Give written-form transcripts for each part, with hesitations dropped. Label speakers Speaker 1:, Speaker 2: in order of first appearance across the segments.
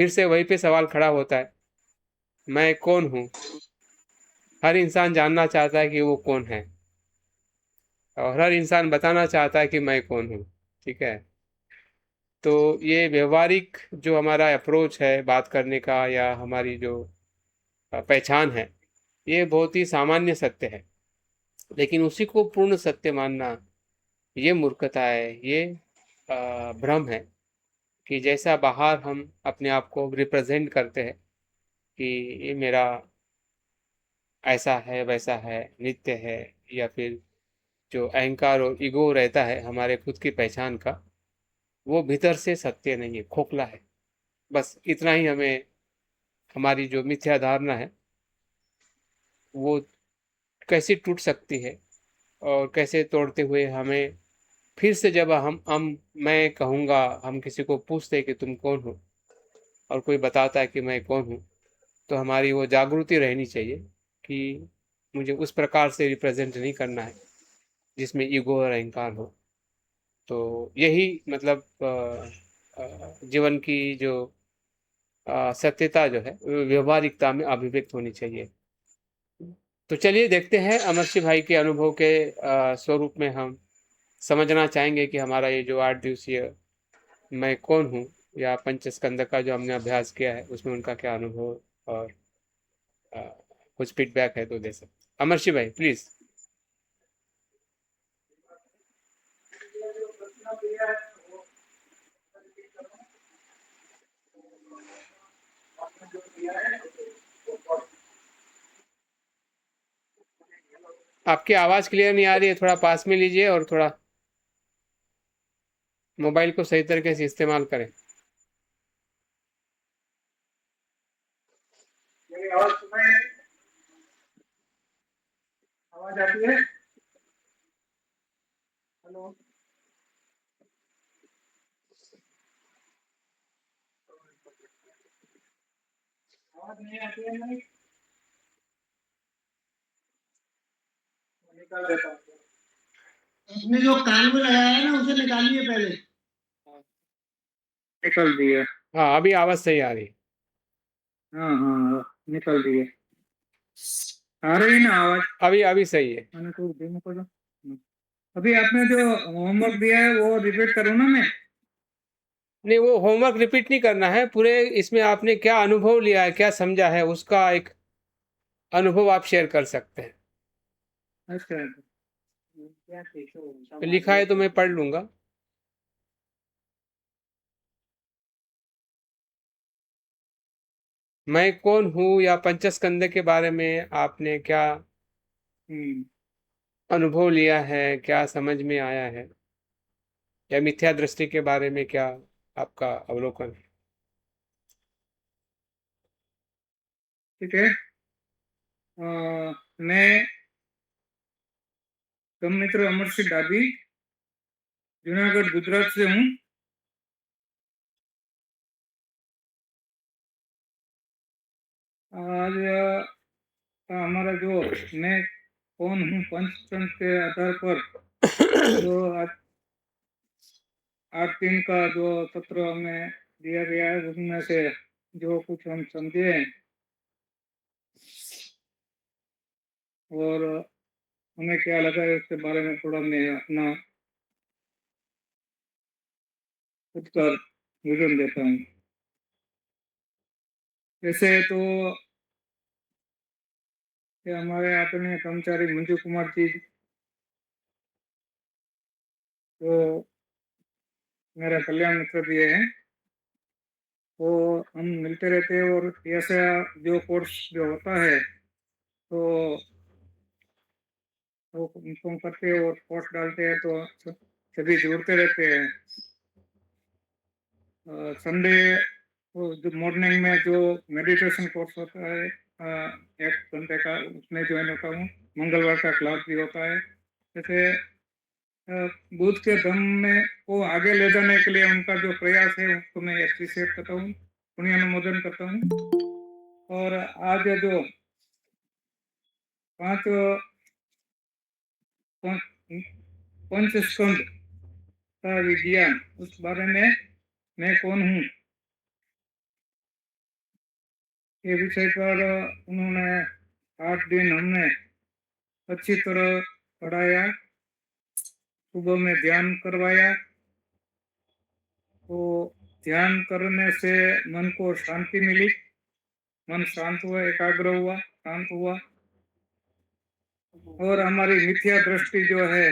Speaker 1: फिर से वहीं पे सवाल खड़ा होता है, मैं कौन हूँ। हर इंसान जानना चाहता है कि वो कौन है, और हर इंसान बताना चाहता है कि मैं कौन हूँ। ठीक है। तो ये व्यवहारिक जो हमारा अप्रोच है बात करने का, या हमारी जो पहचान है, ये बहुत ही सामान्य सत्य है। लेकिन उसी को पूर्ण सत्य मानना, ये मूर्खता है, ये भ्रम है। कि जैसा बाहर हम अपने आप को रिप्रेजेंट करते हैं कि ये मेरा ऐसा है वैसा है, नित्य है, या फिर जो अहंकार और ईगो रहता है हमारे खुद की पहचान का, वो भीतर से सत्य नहीं है, खोखला है। बस इतना ही हमें, हमारी जो मिथ्या धारणा है वो कैसे टूट सकती है, और कैसे तोड़ते हुए हमें फिर से, जब हम मैं कहूँगा, हम किसी को पूछते हैं कि तुम कौन हो, और कोई बताता है कि मैं कौन हूँ, तो हमारी वो जागृति रहनी चाहिए कि मुझे उस प्रकार से रिप्रेजेंट नहीं करना है जिसमें ईगो और अहंकार हो। तो यही मतलब जीवन की जो सत्यता जो है वो व्यवहारिकता में अभिव्यक्त होनी चाहिए। तो चलिए देखते हैं, अमरसिंह भाई के अनुभव के स्वरूप में हम समझना चाहेंगे कि हमारा ये जो 8 दिवसीय मैं कौन हूँ, या पंचस्कंद का जो हमने अभ्यास किया है, उसमें उनका क्या अनुभव और अ, कुछ फीडबैक है तो दे सकते। अमरसिंह भाई प्लीज। आपकी आवाज क्लियर नहीं आ रही है, थोड़ा पास में लीजिए और थोड़ा मोबाइल को सही तरीके से इस्तेमाल करें।
Speaker 2: मेरी आवाज सुनाई, आवाज आती है? हेलो, आवाज नहीं आती है? नहीं, निकाल देता हूँ। उसमें जो कान में लगाया है ना, उसे निकालिए पहले। निकल दिए।
Speaker 1: हाँ, अभी आवाज सही आ रही है।
Speaker 2: हाँ हाँ, निकल दिए। आ रही ना आवाज?
Speaker 1: अभी अभी सही है।
Speaker 2: मैंने तो डेमो को जो अभी आपने जो होमवर्क दिया है वो रिपीट करूँ ना मैं?
Speaker 1: नहीं, वो होमवर्क रिपीट नहीं करना है, पूरे इसमें आपने क्या अनुभव लिया है, क्या समझा है, उसका एक अनुभव आप शेयर कर सकते हैं।
Speaker 2: अच्छा, क्या कैसे
Speaker 1: लिखा है तो मैं पढ़ लूंगा। मैं कौन हूँ या पंचस्कंद के बारे में आपने क्या
Speaker 2: हम्म,
Speaker 1: अनुभव लिया है, क्या समझ में आया है, या मिथ्या दृष्टि के बारे में क्या आपका अवलोकन है।
Speaker 2: ठीक है। मैं कम मित्र अमर सिंह डाबी, जूनागढ़ गुजरात से हूँ। आज हमारा जो मैं कौन हूँ पंचतंत्र के आधार पर जो 8 दिन का जो सत्र हमें दिया गया है, उसमें से जो कुछ हम समझे हैं और हमें क्या लगा है उसके बारे में थोड़ा मैं अपना खुद का विवरण देता हूँ। वैसे तो ये हमारे अपने कर्मचारी मंजू कुमार जी, तो मेरा कल्याण मित्र भी है, तो हम मिलते रहते हैं। और ऐसा जो कोर्स जो होता है तो वो इन्फॉर्म करते हैं और पोस्ट डालते हैं, तो सभी जुड़ते रहते हैं। संडे वो जो मॉर्निंग में जो मेडिटेशन कोर्स होता है 1 घंटे का, उसमें ज्वाइन होता हूँ। मंगलवार का क्लास भी होता है। जैसे बुद्ध के धम्म में को आगे ले जाने के लिए उनका जो प्रयास है उसको मैं एप्रिशिएट करता हूँ, पुण्यानुमोदन करता हूँ। और आज जो 5 पंचस्कंद का विज्ञान, उस बारे में मैं कौन हूँ ये विषय पर उन्होंने 8 दिन हमने अच्छी तरह पढ़ाया, सुबह में ध्यान करवाया। तो ध्यान करने से मन को शांति मिली, मन शांत हुआ, एकाग्र हुआ, शांत हुआ, और हमारी मिथ्या दृष्टि जो है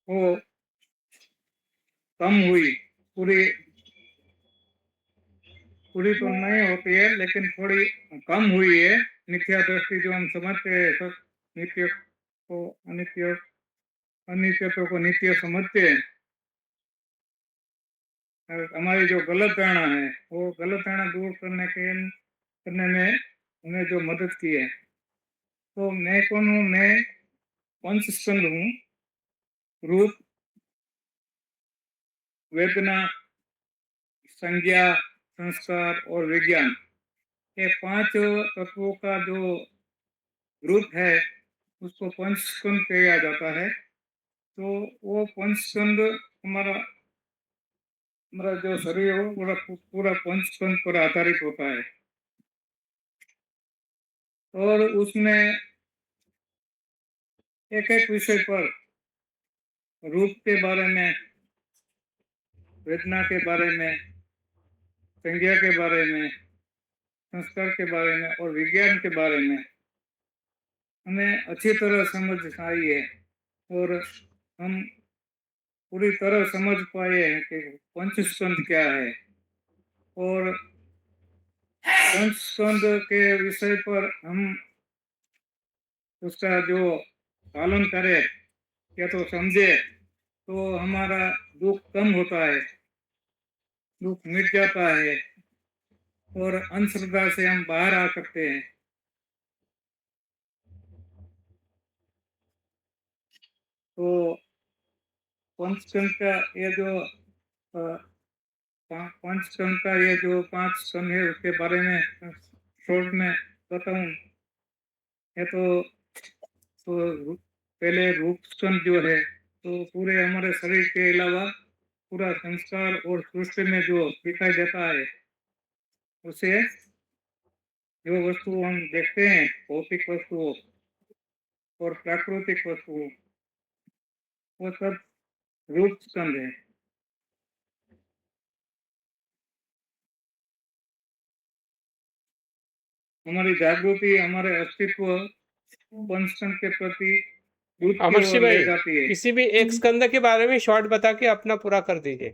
Speaker 2: वो कम हुई। पूरी पूरी तो नहीं होती है, लेकिन थोड़ी कम हुई है। मिथ्या दृष्टि जो हम समझते हैं, सब नित्य को अनित्य, अनित्यत्व को नित्य समझते हैं, हमारी जो गलत धारणा है वो गलत धारणा दूर करने में हमें जो मदद की है। तो मैं कौन हूँ? मैं पंच स्कंद हूँ, रूप, वेदना, संज्ञा, संस्कार और विज्ञान। ये 5 तत्वों का जो रूप है उसको पंच स्कंद कहा जाता है। तो वो पंच स्कंद हमारा हमारा जो शरीर है पूरा पूरा पंच स्कंद पर आधारित होता है। और उसमें एक एक विषय पर, रूप के बारे में, वेदना के बारे में, संज्ञा के बारे में, संस्कार के बारे में और विज्ञान के बारे में हमें अच्छी तरह समझ आई है। और हम पूरी तरह समझ पाए हैं कि पंचस्कंद क्या है। और पंचस्कंद के विषय पर हम उसका जो पालन करें या तो समझे तो हमारा दुख कम होता है, दुख मिट जाता है और अंधश्रद्धा से हम बाहर आ सकते हैं। तो पंचस्कंद का ये जो पंचस्कंद का ये जो 5 स्कंद है उसके बारे में शॉर्ट में बताऊं है तो पहले रूप स्कंद जो है तो पूरे हमारे शरीर के अलावा पूरा संस्कार और सृष्टि में जो दिखाई देता है, उसे जो वस्तु हम देखते हैं, भौतिक वस्तुओं और प्राकृतिक वस्तुओं, वो सब रूप स्कंद है। हमारी जागृति, हमारे अस्तित्व पंचस्कंद के प्रति दूध की
Speaker 1: अमरशी
Speaker 2: ओर ले
Speaker 1: भाई,
Speaker 2: जाती है।
Speaker 1: किसी भी एक स्कंद के बारे में शॉर्ट बता के अपना पूरा कर दीजिए।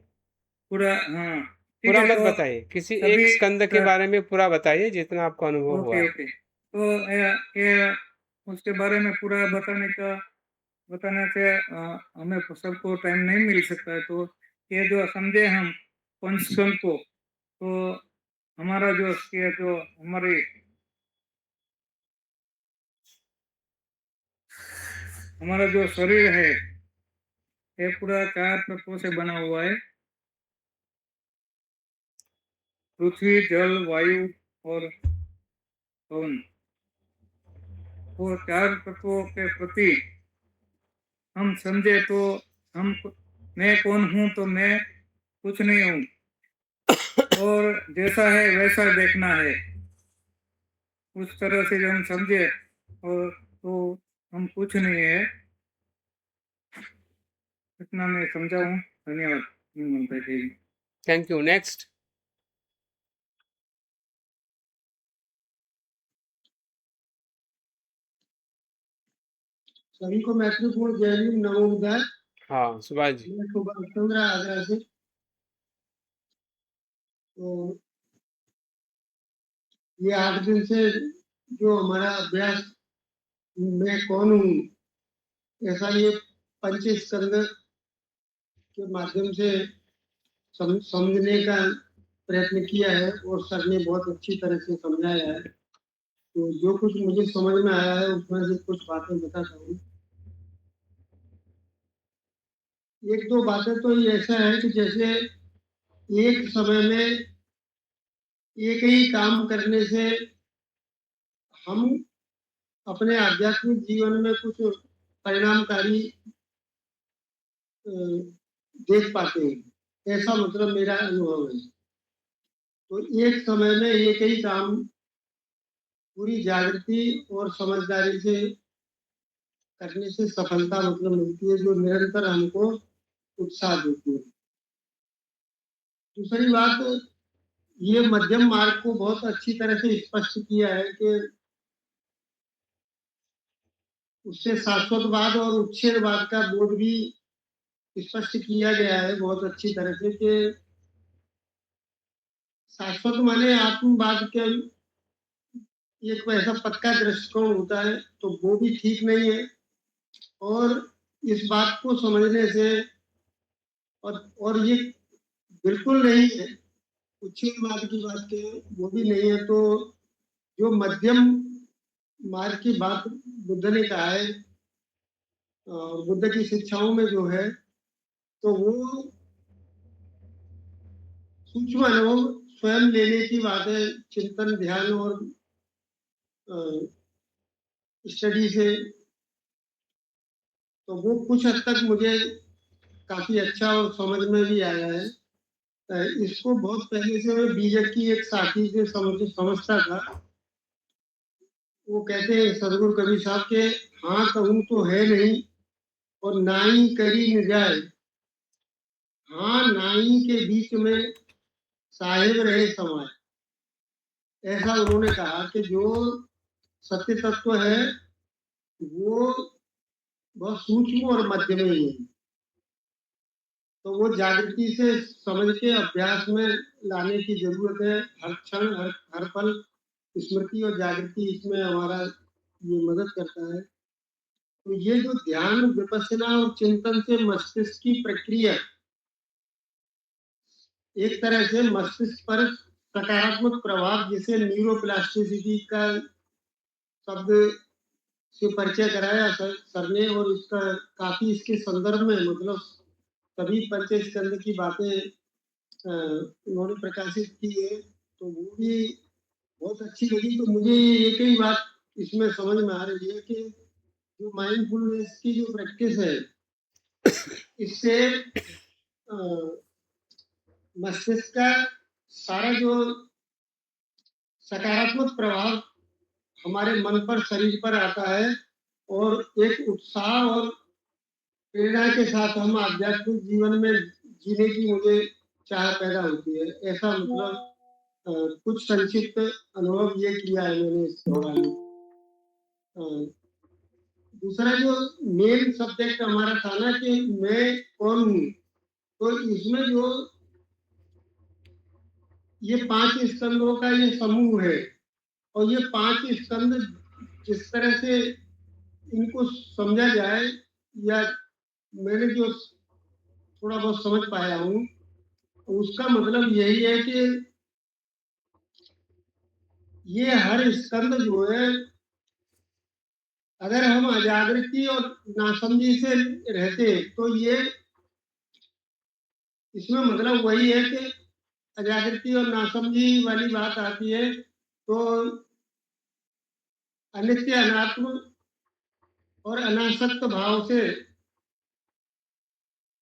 Speaker 2: पूरा, हाँ ठीक
Speaker 1: पूरा
Speaker 2: है।
Speaker 1: मत
Speaker 2: तो
Speaker 1: बताइए, किसी एक
Speaker 2: सभी
Speaker 1: स्कंद के बारे में पूरा बताइए जितना आपको अनुभव हुआ
Speaker 2: ओके
Speaker 1: है।
Speaker 2: ओके। तो ये उसके बारे में पूरा बताने से हमें सबको टाइम नहीं मिल सकता है। तो ये जो समझे हम पंचस्कंद को, तो हमारा जो ये जो हमारा जो शरीर है ये पूरा 4 तत्वों से बना हुआ है, पृथ्वी, जल, वायु और पवन। वो 4 तत्वों के प्रति हम समझे तो हम, मैं कौन हूँ? तो मैं कुछ नहीं हूँ, और जैसा है वैसा देखना है। उस तरह से जब हम समझे और तो हम कुछ नहीं है, इतना मैं समझा हूँ। धन्यवाद।
Speaker 1: Thank you. नेक्स्ट।
Speaker 3: सभी को महत्वपूर्ण जय भीम, नमो बुद्धाय।
Speaker 1: हाँ सुभाष जी।
Speaker 3: मैं सुभाष चंद्र आगरा से। तो ये 8 दिन से जो हमारा अभ्यास, मैं कौन हूँ, ऐसा ये पंचस्कंद के माध्यम से समझने का प्रयत्न किया है और सर ने बहुत अच्छी तरह से समझाया है। तो जो कुछ मुझे समझ में आया है उसमें से कुछ बातें बताता हूँ। एक दो बातें तो ये ऐसा है कि जैसे एक समय में एक ही काम करने से हम अपने आध्यात्मिक जीवन में कुछ परिणामकारी देख पाते हैं, ऐसा मतलब मेरा अनुभव है। तो एक समय में एक ही काम पूरी जागृति और समझदारी से करने से सफलता मतलब मिलती है, जो निरंतर हमको उत्साह देती है। दूसरी बात, ये मध्यम मार्ग को बहुत अच्छी तरह से स्पष्ट किया है कि उससे शाश्वतवाद और उच्छेदवाद का बोध भी स्पष्ट किया गया है बहुत अच्छी तरह से, कि शाश्वत माने आत्मवाद के एक ऐसा पक्का दृष्टिकोण होता है, तो वो भी ठीक नहीं है। और इस बात को समझने से और ये बिल्कुल नहीं है, उच्छेदवाद की बात के वो भी नहीं है। तो जो मध्यम मार्ग की बात बुद्ध ने कहा है, बुद्ध की शिक्षाओं में जो है, तो वो सूक्ष्म अनुभव स्वयं लेने की बात है, चिंतन ध्यान और स्टडी से। तो वो कुछ हद तक मुझे काफी अच्छा और समझ में भी आया है। इसको बहुत पहले से मैं बीजक की एक साथी से समझता था। वो कहते हैं सदगुरु कबीर साहब के, हाँ कहूँ तो है नहीं और नाई करी न जाए, हाँ नाई के बीच में साहिब रहे समाये। ऐसा उन्होंने कहा कि जो सत्य तत्व है वो बहुत सूक्ष्म और मध्य में ही है। तो वो जागृति से समझ के अभ्यास में लाने की जरूरत है। हर क्षण हर पल स्मृति और जागृति इसमें हमारा ये मदद करता है। तो ये जो ध्यान विपස්සना और चिंतन से मस्तिष्क की प्रक्रिया एक तरह से मस्तिष्क पर सकारात्मक प्रभाव, जिसे न्यूरोप्लास्टिसिटी का शब्द से परिचय कराया सर ने, और इसका काफी इसके संदर्भ में मतलब सभी परिचय स्कंद की बातें उन्होंने प्रकाशित की है, तो वो भी बहुत अच्छी लगी। तो मुझे एक ही बात इसमें समझ में आ रही है कि जो माइंडफुलनेस की जो प्रैक्टिस है, इससे मस्तिष्क का सारा जो सकारात्मक प्रभाव हमारे मन पर शरीर पर आता है, और एक उत्साह और प्रेरणा के साथ हम आध्यात्मिक जीवन में जीने की मुझे चाह पैदा होती है। ऐसा मतलब कुछ संक्षिप्त अनुभव ये किया है मैंने इस दौरान। दूसरा जो मेन सब्जेक्ट हमारा था ना कि मैं कौन हूँ, तो इसमें जो ये 5 स्कंदों का ये समूह है, और ये 5 स्कंद जिस तरह से इनको समझा जाए, या मैंने जो थोड़ा बहुत समझ पाया हूँ, उसका मतलब यही है कि ये हर स्कंद जो है, अगर हम अजागृति और नासमझी से रहते तो ये इसमें मतलब वही है कि अजागृति और नासमझी वाली बात आती है, तो अनित्य अनात्म और अनासक्त भाव से,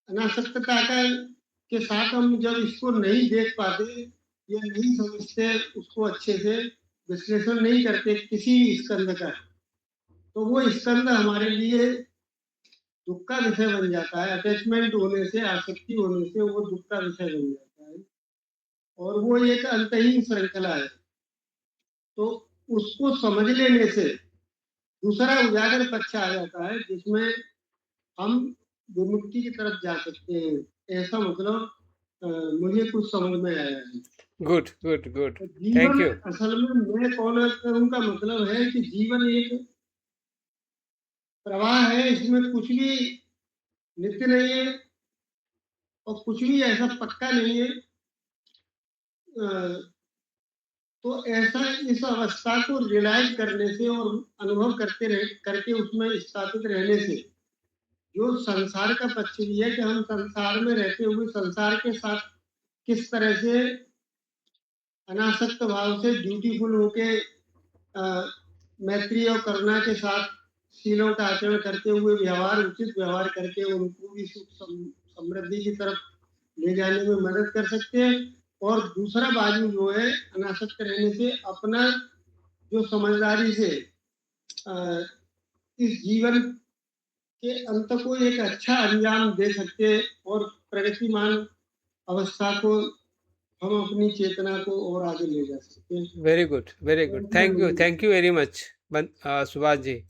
Speaker 3: अनासक्तता का के साथ हम जब इसको नहीं देख पाते या नहीं समझते, उसको अच्छे से विश्लेषण नहीं करते किसी भी स्कंद का, तो वो स्कंद हमारे लिए दुख का विषय बन जाता है। अटैचमेंट होने से, आसक्ति होने से वो दुख का विषय बन जाता है, और वो एक अंतहीन श्रृंखला है। तो उसको समझ लेने से दूसरा उजागर पक्ष आ जाता है, जिसमें हम विमुक्ति की तरफ जा सकते हैं। ऐसा मतलब मुझे कुछ समझ में आया है।
Speaker 1: गुड गुड गुड, थैंक
Speaker 3: जीवन
Speaker 1: यू।
Speaker 3: असल में मैं कौन करूं का मतलब है कि जीवन एक प्रवाह है, इसमें कुछ भी नित्य नहीं है और कुछ भी ऐसा पक्का नहीं है। तो ऐसा इस अवस्था को रियलाइज करने से और अनुभव करके उसमें स्थापित रहने से, जो संसार का पक्ष भी है कि हम संसार में रहते हुए संसार के साथ किस तरह से अनासक्त भाव से ड्यूटीफुल होके मैत्री और करुणा के साथ शीलों का आचरण करते हुए व्यवहार, उचित व्यवहार करके उनको भी सुख समृद्धि की तरफ ले जाने में मदद कर सकते हैं। और दूसरा बाजू जो है अनासक्त रहने से अपना जो समझदारी से इस जीवन के अंत को एक अच्छा अंजाम दे सकते और प्रगतिमान अवस्था को हम अपनी चेतना को और आगे ले जा सकते हैं।
Speaker 1: Very good, very good, thank you very much Subhash ji.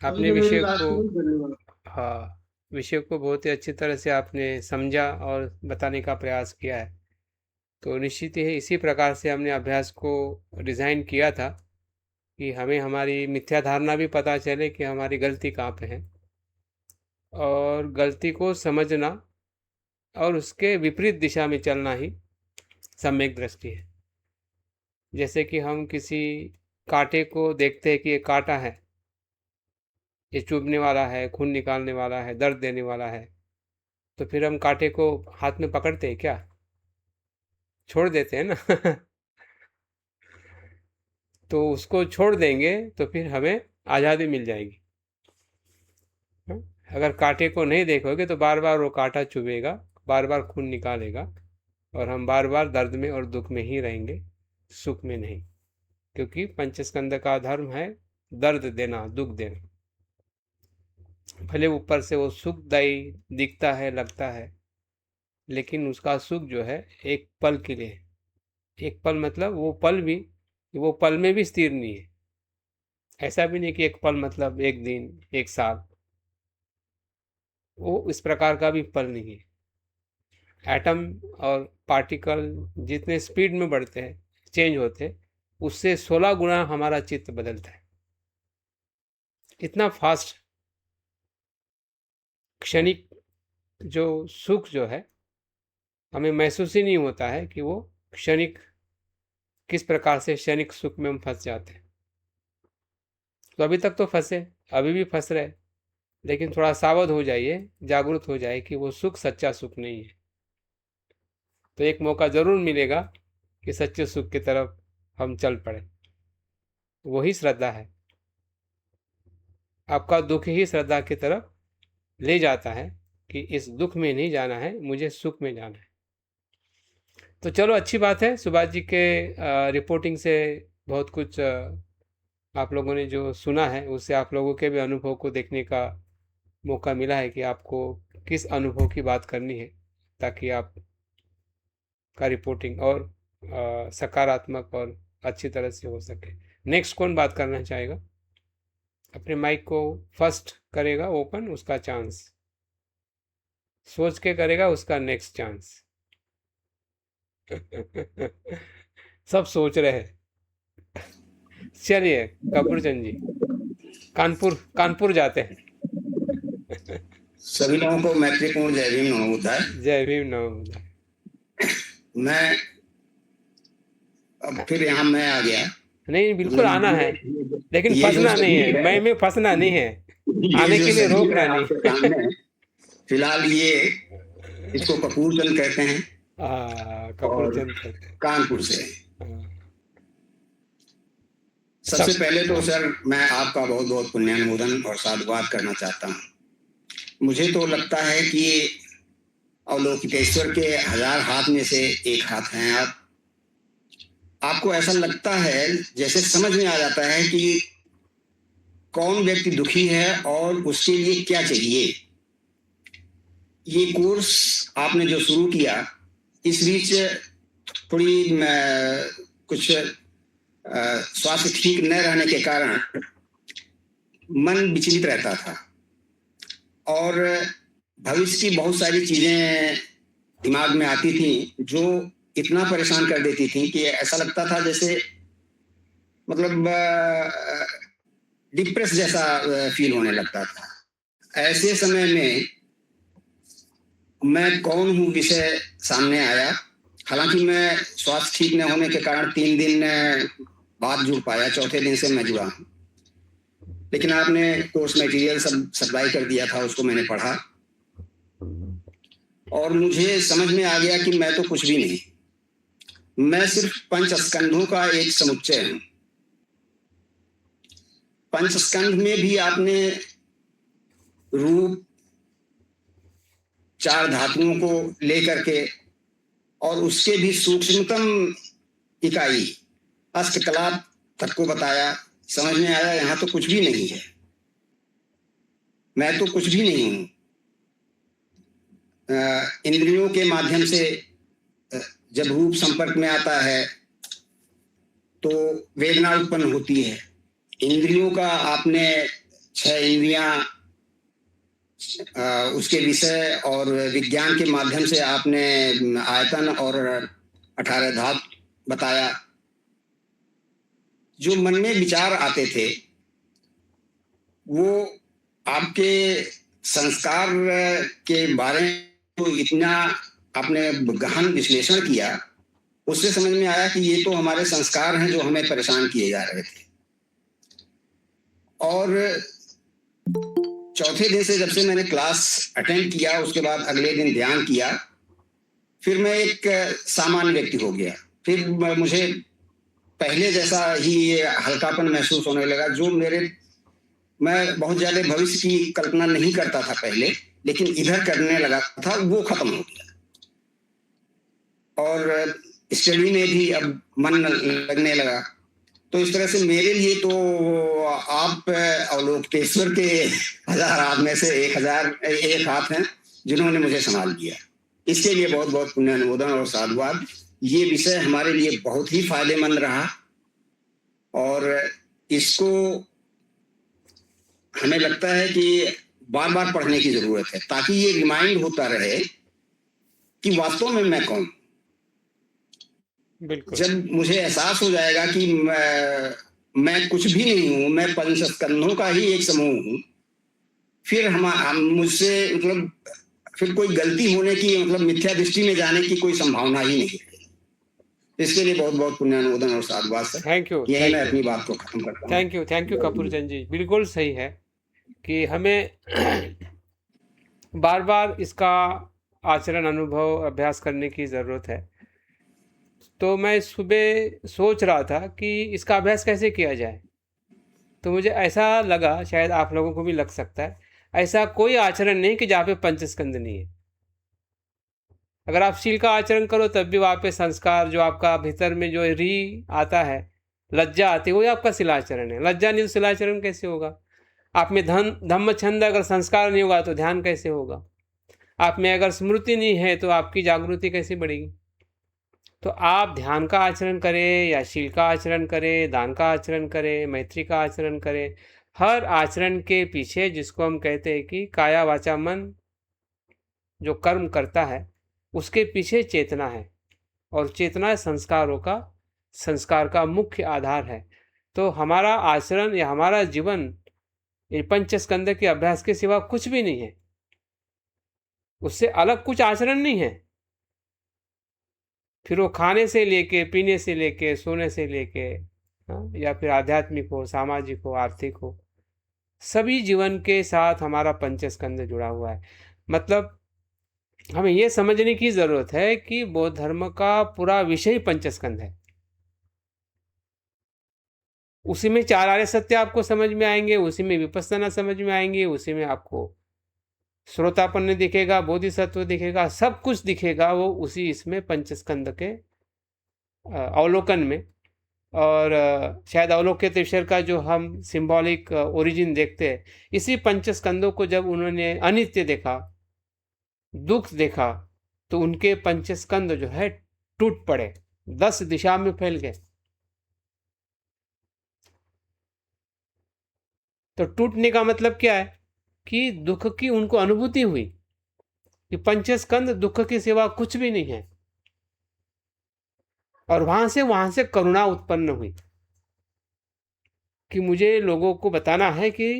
Speaker 1: आपने विषय को,
Speaker 3: धन्यवाद।
Speaker 1: हाँ, विषय को बहुत ही अच्छी तरह से आपने समझा और बताने का प्रयास किया है। तो निश्चित ही इसी प्रकार से हमने अभ्यास को डिज़ाइन किया था कि हमें हमारी मिथ्या धारणा भी पता चले कि हमारी गलती कहाँ पे है, और गलती को समझना और उसके विपरीत दिशा में चलना ही सम्यक दृष्टि है। जैसे कि हम किसी कांटे को देखते हैं कि ये कांटा है, ये चुभने वाला है, खून निकालने वाला है, दर्द देने वाला है, तो फिर हम कांटे को हाथ में पकड़ते हैं क्या? छोड़ देते हैं ना। तो उसको छोड़ देंगे तो फिर हमें आज़ादी मिल जाएगी। हाँ? अगर कांटे को नहीं देखोगे तो बार बार वो कांटा चुभेगा, बार बार खून निकालेगा, और हम बार बार दर्द में और दुख में ही रहेंगे, सुख में नहीं। क्योंकि पंचस्कंद का धर्म है दर्द देना, दुख देना। भले ऊपर से वो सुखदायी दिखता है, लगता है, लेकिन उसका सुख जो है एक पल के लिए। एक पल मतलब वो पल में भी स्थिर नहीं है। ऐसा भी नहीं कि एक पल मतलब एक दिन, एक साल, वो इस प्रकार का भी पल नहीं है। एटम और पार्टिकल जितने स्पीड में बढ़ते हैं, चेंज होते हैं, उससे 16 गुना हमारा चित्त बदलता है। इतना फास्ट क्षणिक जो सुख जो है हमें महसूस ही नहीं होता है कि वो क्षणिक, किस प्रकार से क्षणिक सुख में हम फंस जाते हैं। तो अभी तक तो फंसे, अभी भी फंस रहे, लेकिन थोड़ा सावध हो जाइए, जागरूक हो जाए कि वो सुख सच्चा सुख नहीं है। तो एक मौका जरूर मिलेगा कि सच्चे सुख की तरफ हम चल पड़े। वही श्रद्धा है। आपका दुख ही श्रद्धा की तरफ ले जाता है कि इस दुख में नहीं जाना है, मुझे सुख में जाना है। तो चलो, अच्छी बात है। सुभाष जी के रिपोर्टिंग से बहुत कुछ आप लोगों ने जो सुना है, उससे आप लोगों के भी अनुभव को देखने का मौका मिला है कि आपको किस अनुभव की बात करनी है, ताकि आप का रिपोर्टिंग और सकारात्मक और अच्छी तरह से हो सके। नेक्स्ट कौन बात करना चाहेगा? अपने माइक को फर्स्ट करेगा ओपन, उसका चांस। सोच के करेगा, उसका नेक्स्ट चांस। सब सोच रहे हैं। चलिए कपूर चंद जी, कानपुर जाते हैं।
Speaker 4: सभी लोगों को मैत्रीपूर्ण जय भीम नमो बुद्धाय।
Speaker 1: जय भीम नमो बुद्धाय।
Speaker 4: मैं अब फिर यहाँ मैं आ गया।
Speaker 1: नहीं, बिल्कुल आना है, लेकिन फंसना नहीं है। मैं में फंसना नहीं है, आने के लिए रोकना नहीं।
Speaker 4: फिलहाल ये इसको कपूर चंद कहते हैं।
Speaker 1: कपूर चंद कहते हैं,
Speaker 4: कानपुर से। सबसे पहले तो सर मैं आपका बहुत बहुत पुण्यानुमोदन और साधुवाद करना चाहता हूँ। मुझे तो लगता है कि अवलोकितेश्वर के 1000 हाथ में से एक हाथ हैं आप। आपको ऐसा लगता है, जैसे समझ में आ जाता है कि कौन व्यक्ति दुखी है और उसके लिए क्या चाहिए। ये कोर्स आपने जो शुरू किया, इस बीच थोड़ी कुछ स्वास्थ्य ठीक न रहने के कारण मन विचलित रहता था और भविष्य की बहुत सारी चीजें दिमाग में आती थी जो इतना परेशान कर देती थी कि ऐसा लगता था जैसे मतलब डिप्रेस जैसा फील होने लगता था। ऐसे समय में मैं कौन हूँ विषय सामने आया। हालांकि मैं स्वास्थ्य ठीक न होने के कारण 3 दिन बाद जुड़ पाया, चौथे दिन से मैं जुड़ा हूँ। लेकिन आपने कोर्स मटेरियल सब सप्लाई कर दिया था, उसको मैंने पढ़ा और मुझे समझ में आ गया कि मैं तो कुछ भी नहीं, मैं सिर्फ पंचस्कंधों का एक समुच्चय हूं। पंचस्कंध में भी आपने रूप, 4 धातुओं को लेकर के और उसके भी सूक्ष्मतम इकाई अष्टकला तक को बताया। समझ में आया यहाँ तो कुछ भी नहीं है, मैं तो कुछ भी नहीं हूं। इंद्रियों के माध्यम से जब रूप संपर्क में आता है तो वेदना उत्पन्न होती है। इंद्रियों का आपने 6 इंद्रियां, उसके विषय और विज्ञान के माध्यम से आपने आयतन और 18 धातु बताया। जो मन में विचार आते थे वो आपके संस्कार के बारे में तो इतना आपने गहन विश्लेषण किया, उससे समझ में आया कि ये तो हमारे संस्कार हैं जो हमें परेशान किए जा रहे थे। और चौथे दिन से जब से मैंने क्लास अटेंड किया, उसके बाद अगले दिन ध्यान किया, फिर मैं एक सामान्य व्यक्ति हो गया। फिर मुझे पहले जैसा ही हल्कापन महसूस होने लगा, जो मैं बहुत ज्यादा भविष्य की कल्पना नहीं करता था पहले, लेकिन इधर करने लगा था, वो खत्म हो गया। और स्टडी में भी अब मन लगने लगा। तो इस तरह से मेरे लिए तो आप अवलोकितेश्वर के 1000 हाथ में से 1001 हाथ हैं जिन्होंने मुझे संभाल लिया। इसके लिए बहुत बहुत पुण्य अनुमोदन और साधुवाद। ये विषय हमारे लिए बहुत ही फायदेमंद रहा और इसको हमें लगता है कि बार बार पढ़ने की जरूरत है, ताकि ये रिमाइंड होता रहे कि वास्तव में मैं कौन।
Speaker 1: बिल्कुल।
Speaker 4: जब मुझे एहसास हो जाएगा कि मैं कुछ भी नहीं हूं, मैं पंचस्कंधों का ही एक समूह हूं, फिर हम मुझसे मतलब फिर कोई गलती होने की मतलब मिथ्या दृष्टि में जाने की कोई संभावना ही नहीं है। इसके लिए बहुत बहुत पुण्यानुमोदन और साधुवाद सर।
Speaker 1: Thank you.
Speaker 4: यही मैं अपनी बात को खत्म करता हूँ।
Speaker 1: थैंक यू कपूर चंद जी, बिल्कुल सही है कि हमें बार बार इसका आचरण, अनुभव, अभ्यास करने की ज़रूरत है। तो मैं सुबह सोच रहा था कि इसका अभ्यास कैसे किया जाए, तो मुझे ऐसा लगा, शायद आप लोगों को भी लग सकता है, ऐसा कोई आचरण नहीं कि जहाँ पे पंचस्कंद नहीं है। अगर आप शील का आचरण करो तब भी वहाँ पे संस्कार, जो आपका भीतर में जो री आता है, लज्जा आती है, वही आपका शिलाचरण है। लज्जा नहीं तो शिलाचरण कैसे होगा? आप में धम्म छंद अगर संस्कार नहीं होगा तो ध्यान कैसे होगा? आप में अगर स्मृति नहीं है तो आपकी जागृति कैसे बढ़ेगी? तो आप ध्यान का आचरण करें या शील का आचरण करें, दान का आचरण करें, मैत्री का आचरण करें, हर आचरण के पीछे, जिसको हम कहते हैं कि काया वाचा मन जो कर्म करता है, उसके पीछे चेतना है, और चेतना संस्कार का मुख्य आधार है। तो हमारा आचरण या हमारा जीवन ये पंचस्कंद के अभ्यास के सिवा कुछ भी नहीं है, उससे अलग कुछ आचरण नहीं है। फिर वो खाने से लेके, पीने से लेके, सोने से लेके, या फिर आध्यात्मिक हो, सामाजिक हो, आर्थिक हो, सभी जीवन के साथ हमारा पंचस्कंद जुड़ा हुआ है। मतलब हमें ये समझने की जरूरत है कि बौद्ध धर्म का पूरा विषय पंचस्कंद है। उसी में 4 आर्य सत्य आपको समझ में आएंगे, उसी में विपස්සना समझ में आएंगे, उसी में आपको श्रोतापन्न दिखेगा, बोधिसत्व दिखेगा, सब कुछ दिखेगा, वो उसी इसमें पंचस्कंद के अवलोकन में। और शायद अवलोकितेश्वर का जो हम सिंबॉलिक ओरिजिन देखते हैं, इसी पंचस्कंदों को जब उन्होंने अनित्य देखा, दुख देखा, तो उनके पंचस्कंद जो है टूट पड़े, 10 दिशा में फैल गए। तो टूटने का मतलब क्या है कि दुख की उनको अनुभूति हुई कि पंचस्कंद दुख के सिवा कुछ भी नहीं है, और वहां से करुणा उत्पन्न हुई कि मुझे लोगों को बताना है कि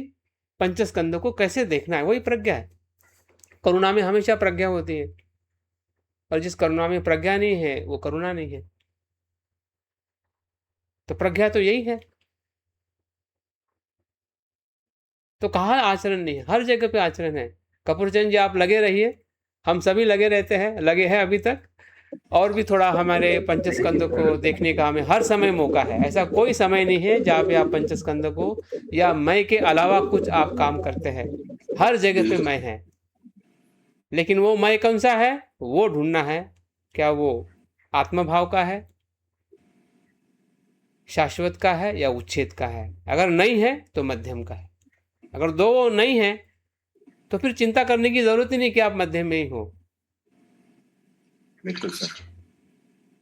Speaker 1: पंचस्कंद को कैसे देखना है। वही प्रज्ञा है। करुणा में हमेशा प्रज्ञा होती है, और जिस करुणा में प्रज्ञा नहीं है वो करुणा नहीं है। तो प्रज्ञा तो यही है। तो कहाँ आचरण नहीं है? हर जगह पे आचरण है। कपूरचंद जी आप लगे रहिए, हम सभी लगे रहते हैं, लगे हैं अभी तक, और भी थोड़ा हमारे पंचस्कंद को देखने का हमें हर समय मौका है। ऐसा कोई समय नहीं है जहाँ पे आप पंचस्कंद को या मैं के अलावा कुछ आप काम करते हैं। हर जगह पे मैं है, लेकिन वो मैं कौन सा है वो ढूंढना है, क्या वो आत्मभाव का है, शाश्वत का है, या उच्छेद का है? अगर नहीं है तो मध्यम का है। अगर दो नहीं है तो फिर चिंता करने की जरूरत ही नहीं कि आप मध्यम में ही हो।
Speaker 4: बिल्कुल सर।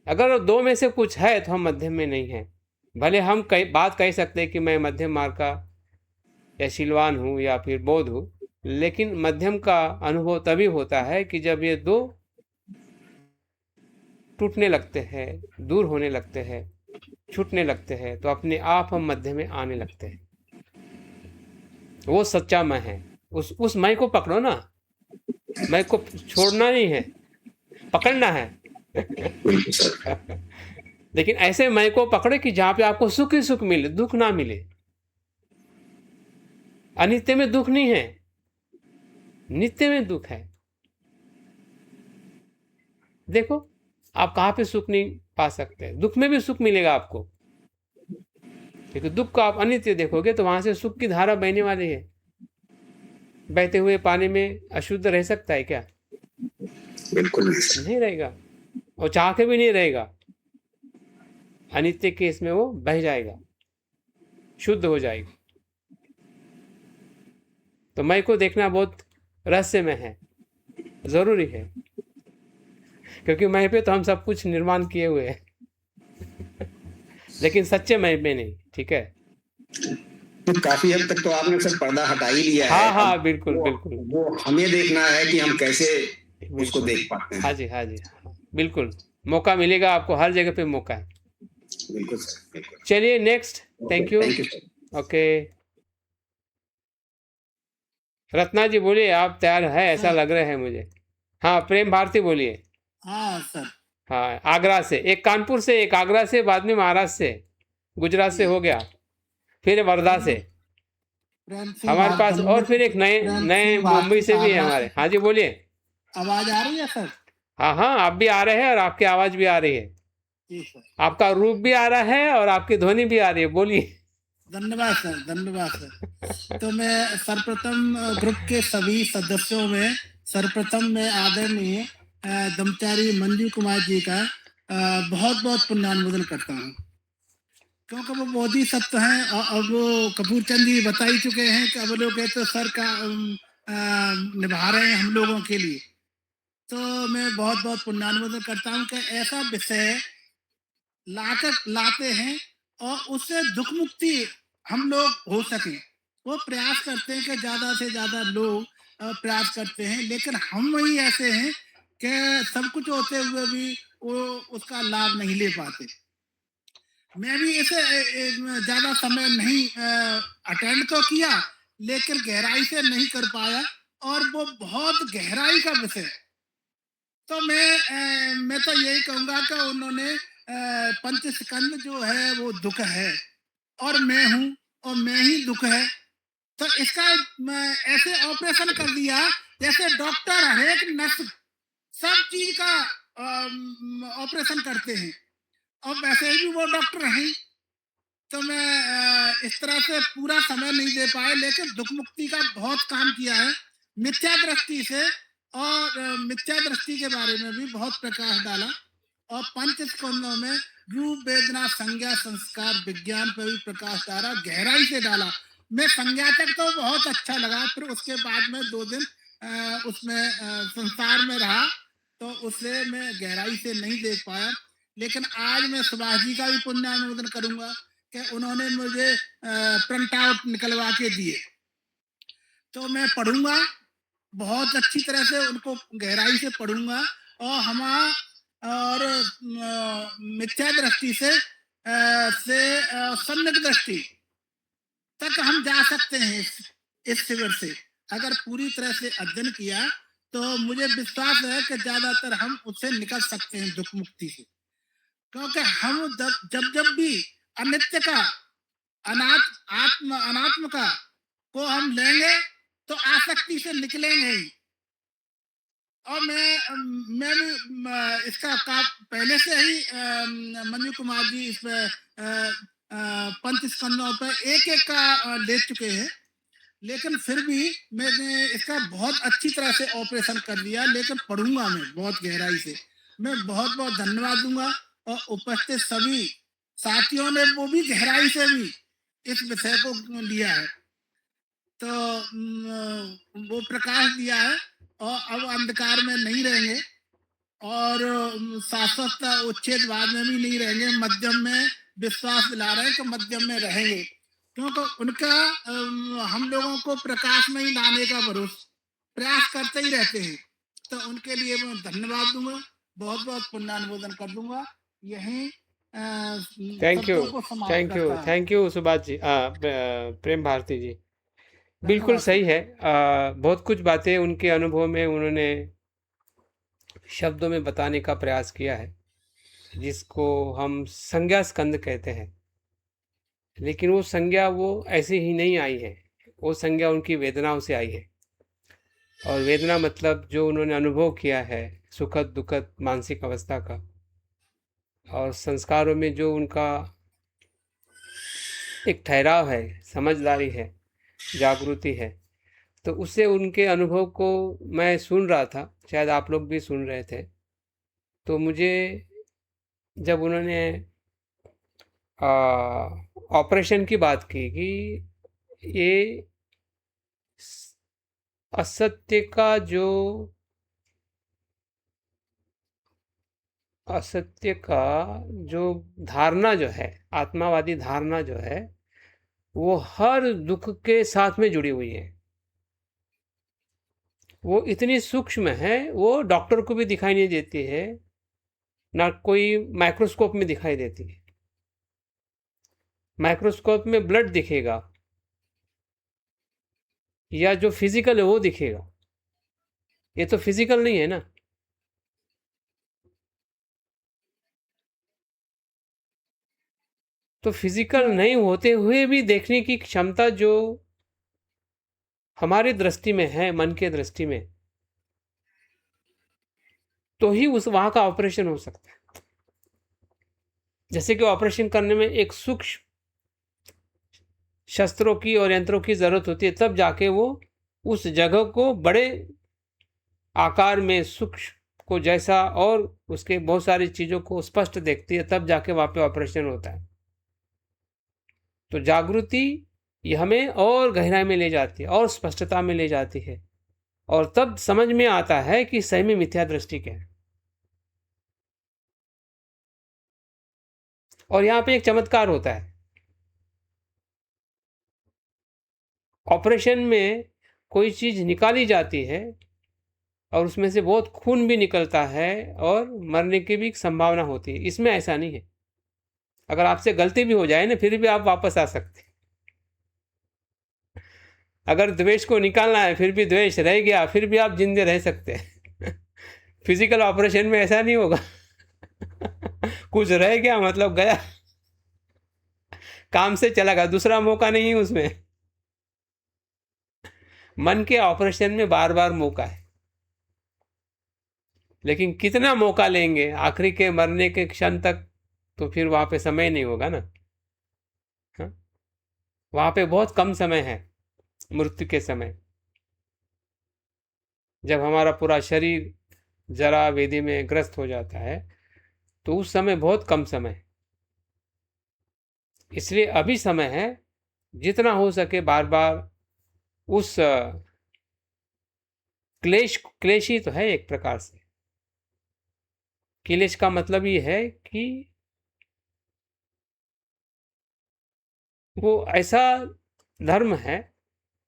Speaker 1: अगर दो में से कुछ है तो हम मध्यम में नहीं हैं। भले हम बात कह सकते हैं कि मैं मध्यम मार्ग का या शीलवान हूँ या फिर बौद्ध हूँ, लेकिन मध्यम का अनुभव तभी होता है कि जब ये दो टूटने लगते हैं, दूर होने लगते हैं, छूटने लगते हैं, तो अपने आप हम मध्य में आने लगते हैं। वो सच्चा मैं है। उस मैं को पकड़ो ना, मैं को छोड़ना नहीं है, पकड़ना है।
Speaker 4: बिल्कुल सर।
Speaker 1: लेकिन ऐसे मैं को पकड़े कि जहां पे आपको सुख ही सुख मिले, दुख ना मिले। अनित्य में दुख नहीं है, नित्य में दुख है। देखो आप कहाँ पे सुख नहीं पा सकते, दुख में भी सुख मिलेगा आपको, क्योंकि दुख को आप अनित्य देखोगे तो वहां से सुख की धारा बहने वाली है। बहते हुए पानी में अशुद्ध रह सकता है क्या?
Speaker 4: बिल्कुल नहीं सर।
Speaker 1: नहीं रहेगा, और चाह के भी नहीं रहेगा। अनित्य केस में वो बह जाएगा, शुद्ध हो जाएगा। तो मैं को देखना बहुत रहस्यमय है, जरूरी है, क्योंकि मैं पे तो हम सब कुछ निर्माण किए हुए हैं लेकिन सच्चे मैं पे नहीं। ठीक है,
Speaker 4: तो काफी हद तक तो आपने सर पर्दा हटा ही लिया है।
Speaker 1: हाँ हाँ
Speaker 4: अब
Speaker 1: बिल्कुल
Speaker 4: वो
Speaker 1: बिल्कुल
Speaker 4: वो हमें देखना है कि हम कैसे उसको
Speaker 1: बिल्कुल।
Speaker 4: देख पाते
Speaker 1: हाँ
Speaker 4: हैं।
Speaker 1: जी हाँ जी हाँ, बिल्कुल मौका मिलेगा आपको, हर जगह पे मौका है।
Speaker 4: बिल्कुल सर, बिल्कुल।
Speaker 1: चलिए next. Thank you.
Speaker 4: Thank you sir.
Speaker 1: Okay, Ratna ji बोलिए, आप तैयार है ऐसा लग रहा है मुझे। हाँ प्रेम भारती बोलिए।
Speaker 5: हाँ सर।
Speaker 1: हाँ, आगरा से, एक कानपुर से, एक आगरा से, बाद में महाराष्ट्र से, गुजरात से हो गया, फिर वर्धा से
Speaker 5: प्रेम सिंह
Speaker 1: हमारे पास,
Speaker 5: जम्मू
Speaker 1: और फिर एक नए
Speaker 5: प्रेम
Speaker 1: नए
Speaker 5: सिंह
Speaker 1: मुंबई से भी है
Speaker 5: आगरा
Speaker 1: हमारे।
Speaker 5: से।
Speaker 1: हाँ जी बोलिए।
Speaker 5: आवाज आ रही है सर?
Speaker 1: हाँ हाँ, आप भी आ रहे हैं और आपकी आवाज भी आ रही है,
Speaker 5: जी सर।
Speaker 1: आपका रूप भी आ रहा है और आपकी ध्वनि भी आ रही है। बोलिए।
Speaker 5: धन्यवाद सर, धन्यवाद सर। तो मैं सर्वप्रथम ग्रुप के सभी सदस्यों में सर्वप्रथम मैं आदरणीय ब्रह्मचारी मंजू कुमार जी का बहुत बहुत पुण्यानुमोदन करता हूँ, क्योंकि वो बोधि सत्व हैं। और अब वो कपूर चंद जी बता ही चुके हैं कि अब लोग तो सर का निभा रहे हैं हम लोगों के लिए। तो मैं बहुत बहुत पुण्यानुमोदन करता हूँ कि ऐसा विषय लाते हैं और उससे दुख मुक्ति हम लोग हो सके। वो प्रयास करते हैं कि ज्यादा से ज्यादा लोग प्रयास करते हैं, लेकिन हम वही ऐसे हैं कि सब कुछ होते हुए भी वो उसका लाभ नहीं ले पाते। मैं भी इसे ज्यादा समय नहीं अटेंड तो किया, लेकिन गहराई से नहीं कर पाया, और वो बहुत गहराई का विषय है। तो मैं तो यही कहूंगा कि उन्होंने पंच स्कंद जो है वो दुख है, और मैं हूँ, और मैं ही दुख है। तो इसका ऐसे ऑपरेशन कर दिया जैसे डॉक्टर हर एक नस सब चीज का ऑपरेशन करते हैं, और वैसे ही भी वो डॉक्टर हैं। तो मैं इस तरह से पूरा समय नहीं दे पाए, लेकिन दुख मुक्ति का बहुत काम किया है मिथ्या दृष्टि से, और मिथ्या दृष्टि के बारे में भी बहुत प्रकाश डाला, और पंच स्कंदों में रूप वेदना संज्ञा संस्कार विज्ञान पर भी प्रकाश डाला, गहराई से डाला। मैं संज्ञा तक तो बहुत अच्छा लगा, फिर उसके बाद में 2 दिन उसमें संसार में रहा, तो उससे मैं गहराई से नहीं देख पाया। लेकिन आज मैं सुभाष जी का भी पुण्यानुमोदन करूंगा कि उन्होंने मुझे प्रिंट आउट निकलवा के दिए, तो मैं पढ़ूंगा बहुत अच्छी तरह से, उनको गहराई से पढ़ूंगा, और मिथ्या दृष्टि से सम्यक दृष्टि तक हम जा सकते हैं इस शिविर से। अगर पूरी तरह से अध्ययन किया तो मुझे विश्वास है कि ज्यादातर हम उससे निकल सकते हैं दुख मुक्ति से, क्योंकि हम जब भी अनित्य का अनात्म का को हम लेंगे तो आसक्ति से निकलेंगे ही। और मैं भी इसका पहले से ही मंजू कुमार जी इस पे पंच स्कंदों पे एक एक का ले चुके हैं, लेकिन फिर भी मैंने इसका बहुत अच्छी तरह से ऑपरेशन कर लिया। लेकिन पढ़ूंगा मैं बहुत गहराई से, मैं बहुत बहुत धन्यवाद दूंगा। और उपस्थित सभी साथियों ने वो भी गहराई से भी इस विषय को लिया है, तो वो प्रकाश दिया है और अब अंधकार में नहीं रहेंगे और शाश्वत उच्छेदवाद में भी नहीं रहेंगे, मध्यम में विश्वास दिला रहे हैं कि मध्यम में रहेंगे, क्योंकि उनका हम लोगों को प्रकाश में ही लाने का भरोसा प्रयास करते ही रहते हैं। तो उनके लिए मैं धन्यवाद दूंगा, बहुत बहुत पुण्यानुमोदन कर दूंगा। यही
Speaker 1: थैंक यू,
Speaker 5: शब्दों को समाप्त
Speaker 1: थैंक यू,
Speaker 5: करता है।
Speaker 1: थैंक यू सुभाष जी, प्रेम भारती जी। बिल्कुल
Speaker 5: धन्यवाद
Speaker 1: सही है। बहुत कुछ बातें उनके अनुभव में उन्होंने शब्दों में बताने का प्रयास किया है, जिसको हम संज्ञा स्कंद कहते हैं। लेकिन वो संज्ञा वो ऐसे ही नहीं आई है, वो संज्ञा उनकी वेदनाओं से आई है। और वेदना मतलब जो उन्होंने अनुभव किया है सुखद दुखद मानसिक अवस्था का, और संस्कारों में जो उनका एक ठहराव है, समझदारी है, जागृति है, तो उससे उनके अनुभव को मैं सुन रहा था, शायद आप लोग भी सुन रहे थे। तो मुझे जब उन्होंने ऑपरेशन की बात की कि ये असत्य का जो धारणा जो है, आत्मावादी धारणा जो है, वो हर दुख के साथ में जुड़ी हुई है। वो इतनी सूक्ष्म है, वो डॉक्टर को भी दिखाई नहीं देती है, ना कोई माइक्रोस्कोप में दिखाई देती है। माइक्रोस्कोप में ब्लड दिखेगा या जो फिजिकल है वो दिखेगा, ये तो फिजिकल नहीं है ना। तो फिजिकल नहीं होते हुए भी देखने की क्षमता जो हमारी दृष्टि में है, मन के दृष्टि में, तो ही उस वहां का ऑपरेशन हो सकता है। जैसे कि ऑपरेशन करने में एक सूक्ष्म शस्त्रों की और यंत्रों की जरूरत होती है, तब जाके वो उस जगह को बड़े आकार में सूक्ष्म को जैसा और उसके बहुत सारी चीजों को स्पष्ट देखती है, तब जाके वहां पे ऑपरेशन होता है। तो जागृति ये हमें और गहराई में ले जाती है और स्पष्टता में ले जाती है, और तब समझ में आता है कि सही में मिथ्या दृष्टि क्या है। और यहाँ पे एक चमत्कार होता है। ऑपरेशन में कोई चीज निकाली जाती है और उसमें से बहुत खून भी निकलता है और मरने की भी संभावना होती है। इसमें ऐसा नहीं है। अगर आपसे गलती भी हो जाए ना, फिर भी आप वापस आ सकते हैं। अगर द्वेष को निकालना है, फिर भी द्वेष रह गया, फिर भी आप जिंदे रह सकते हैं। फिजिकल ऑपरेशन में ऐसा नहीं होगा। कुछ रह गया मतलब गया, काम से चला गया, दूसरा मौका नहीं है उसमें। मन के ऑपरेशन में बार बार मौका है, लेकिन कितना मौका लेंगे आखिरी के मरने के क्षण तक, तो फिर वहां पे समय नहीं होगा ना। हाँ? वहां पे बहुत कम समय है मृत्यु के समय, जब हमारा पूरा शरीर जरा वेदी में ग्रस्त हो जाता है, तो उस समय बहुत कम समय है। इसलिए अभी समय है, जितना हो सके बार बार उस क्लेश ही तो है एक प्रकार से। क्लेश का मतलब ये है कि वो ऐसा धर्म है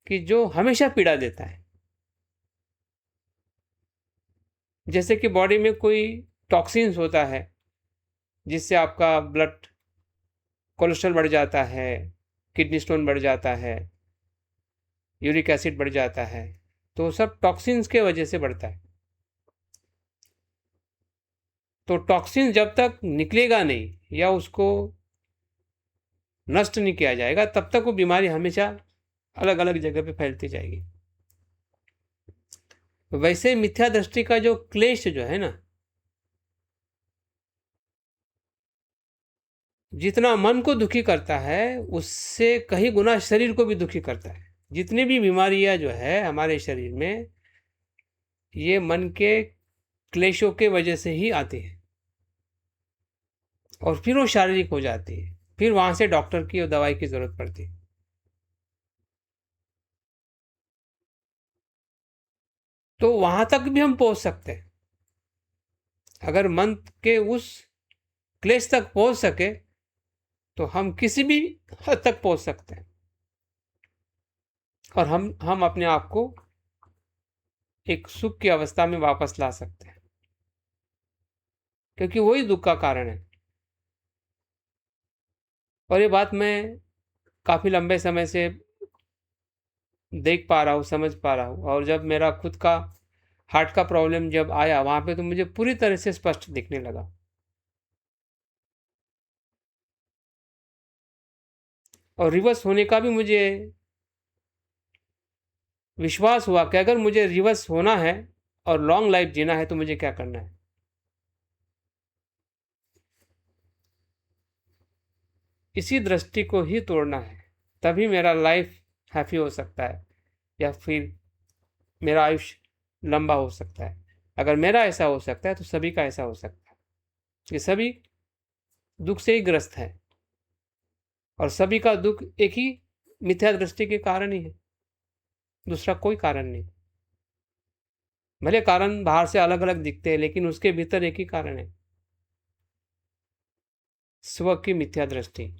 Speaker 1: कि जो हमेशा पीड़ा देता है। जैसे कि बॉडी में कोई टॉक्सिन्स होता है, जिससे आपका ब्लड कोलेस्ट्रॉल बढ़ जाता है, किडनी स्टोन बढ़ जाता है, यूरिक एसिड बढ़ जाता है, तो सब टॉक्सिन्स के वजह से बढ़ता है। तो टॉक्सिन जब तक निकलेगा नहीं या उसको नष्ट नहीं किया जाएगा, तब तक वो बीमारी हमेशा अलग अलग जगह पे फैलती जाएगी। वैसे मिथ्या दृष्टि का जो क्लेश जो है ना, जितना मन को दुखी करता है, उससे कहीं गुना शरीर को भी दुखी करता है। जितनी भी बीमारियां जो है हमारे शरीर में, ये मन के क्लेशों के वजह से ही आती है और फिर वो शारीरिक हो जाती है, फिर वहां से डॉक्टर की और दवाई की जरूरत पड़ती है। तो वहां तक भी हम पहुंच सकते हैं। अगर मन के उस क्लेश तक पहुंच सके तो हम किसी भी हद तक पहुंच सकते हैं और हम अपने आप को एक सुख की अवस्था में वापस ला सकते हैं, क्योंकि वही दुख का कारण है। और ये बात मैं काफी लंबे समय से देख पा रहा हूँ, समझ पा रहा हूँ। और जब मेरा खुद का हार्ट का प्रॉब्लम जब आया, वहां पे तो मुझे पूरी तरह से स्पष्ट दिखने लगा। और रिवर्स होने का भी मुझे विश्वास हुआ कि अगर मुझे रिवर्स होना है और लॉन्ग लाइफ जीना है तो मुझे क्या करना है। इसी दृष्टि को ही तोड़ना है, तभी मेरा लाइफ हैप्पी हो सकता है या फिर मेरा आयुष्य लंबा हो सकता है। अगर मेरा ऐसा हो सकता है तो सभी का ऐसा हो सकता है। ये सभी दुख से ही ग्रस्त है और सभी का दुख एक ही मिथ्या दृष्टि के कारण ही है, दूसरा कोई कारण नहीं। भले कारण बाहर से अलग अलग दिखते हैं, लेकिन उसके भीतर एक ही कारण है, स्व की मिथ्या दृष्टि।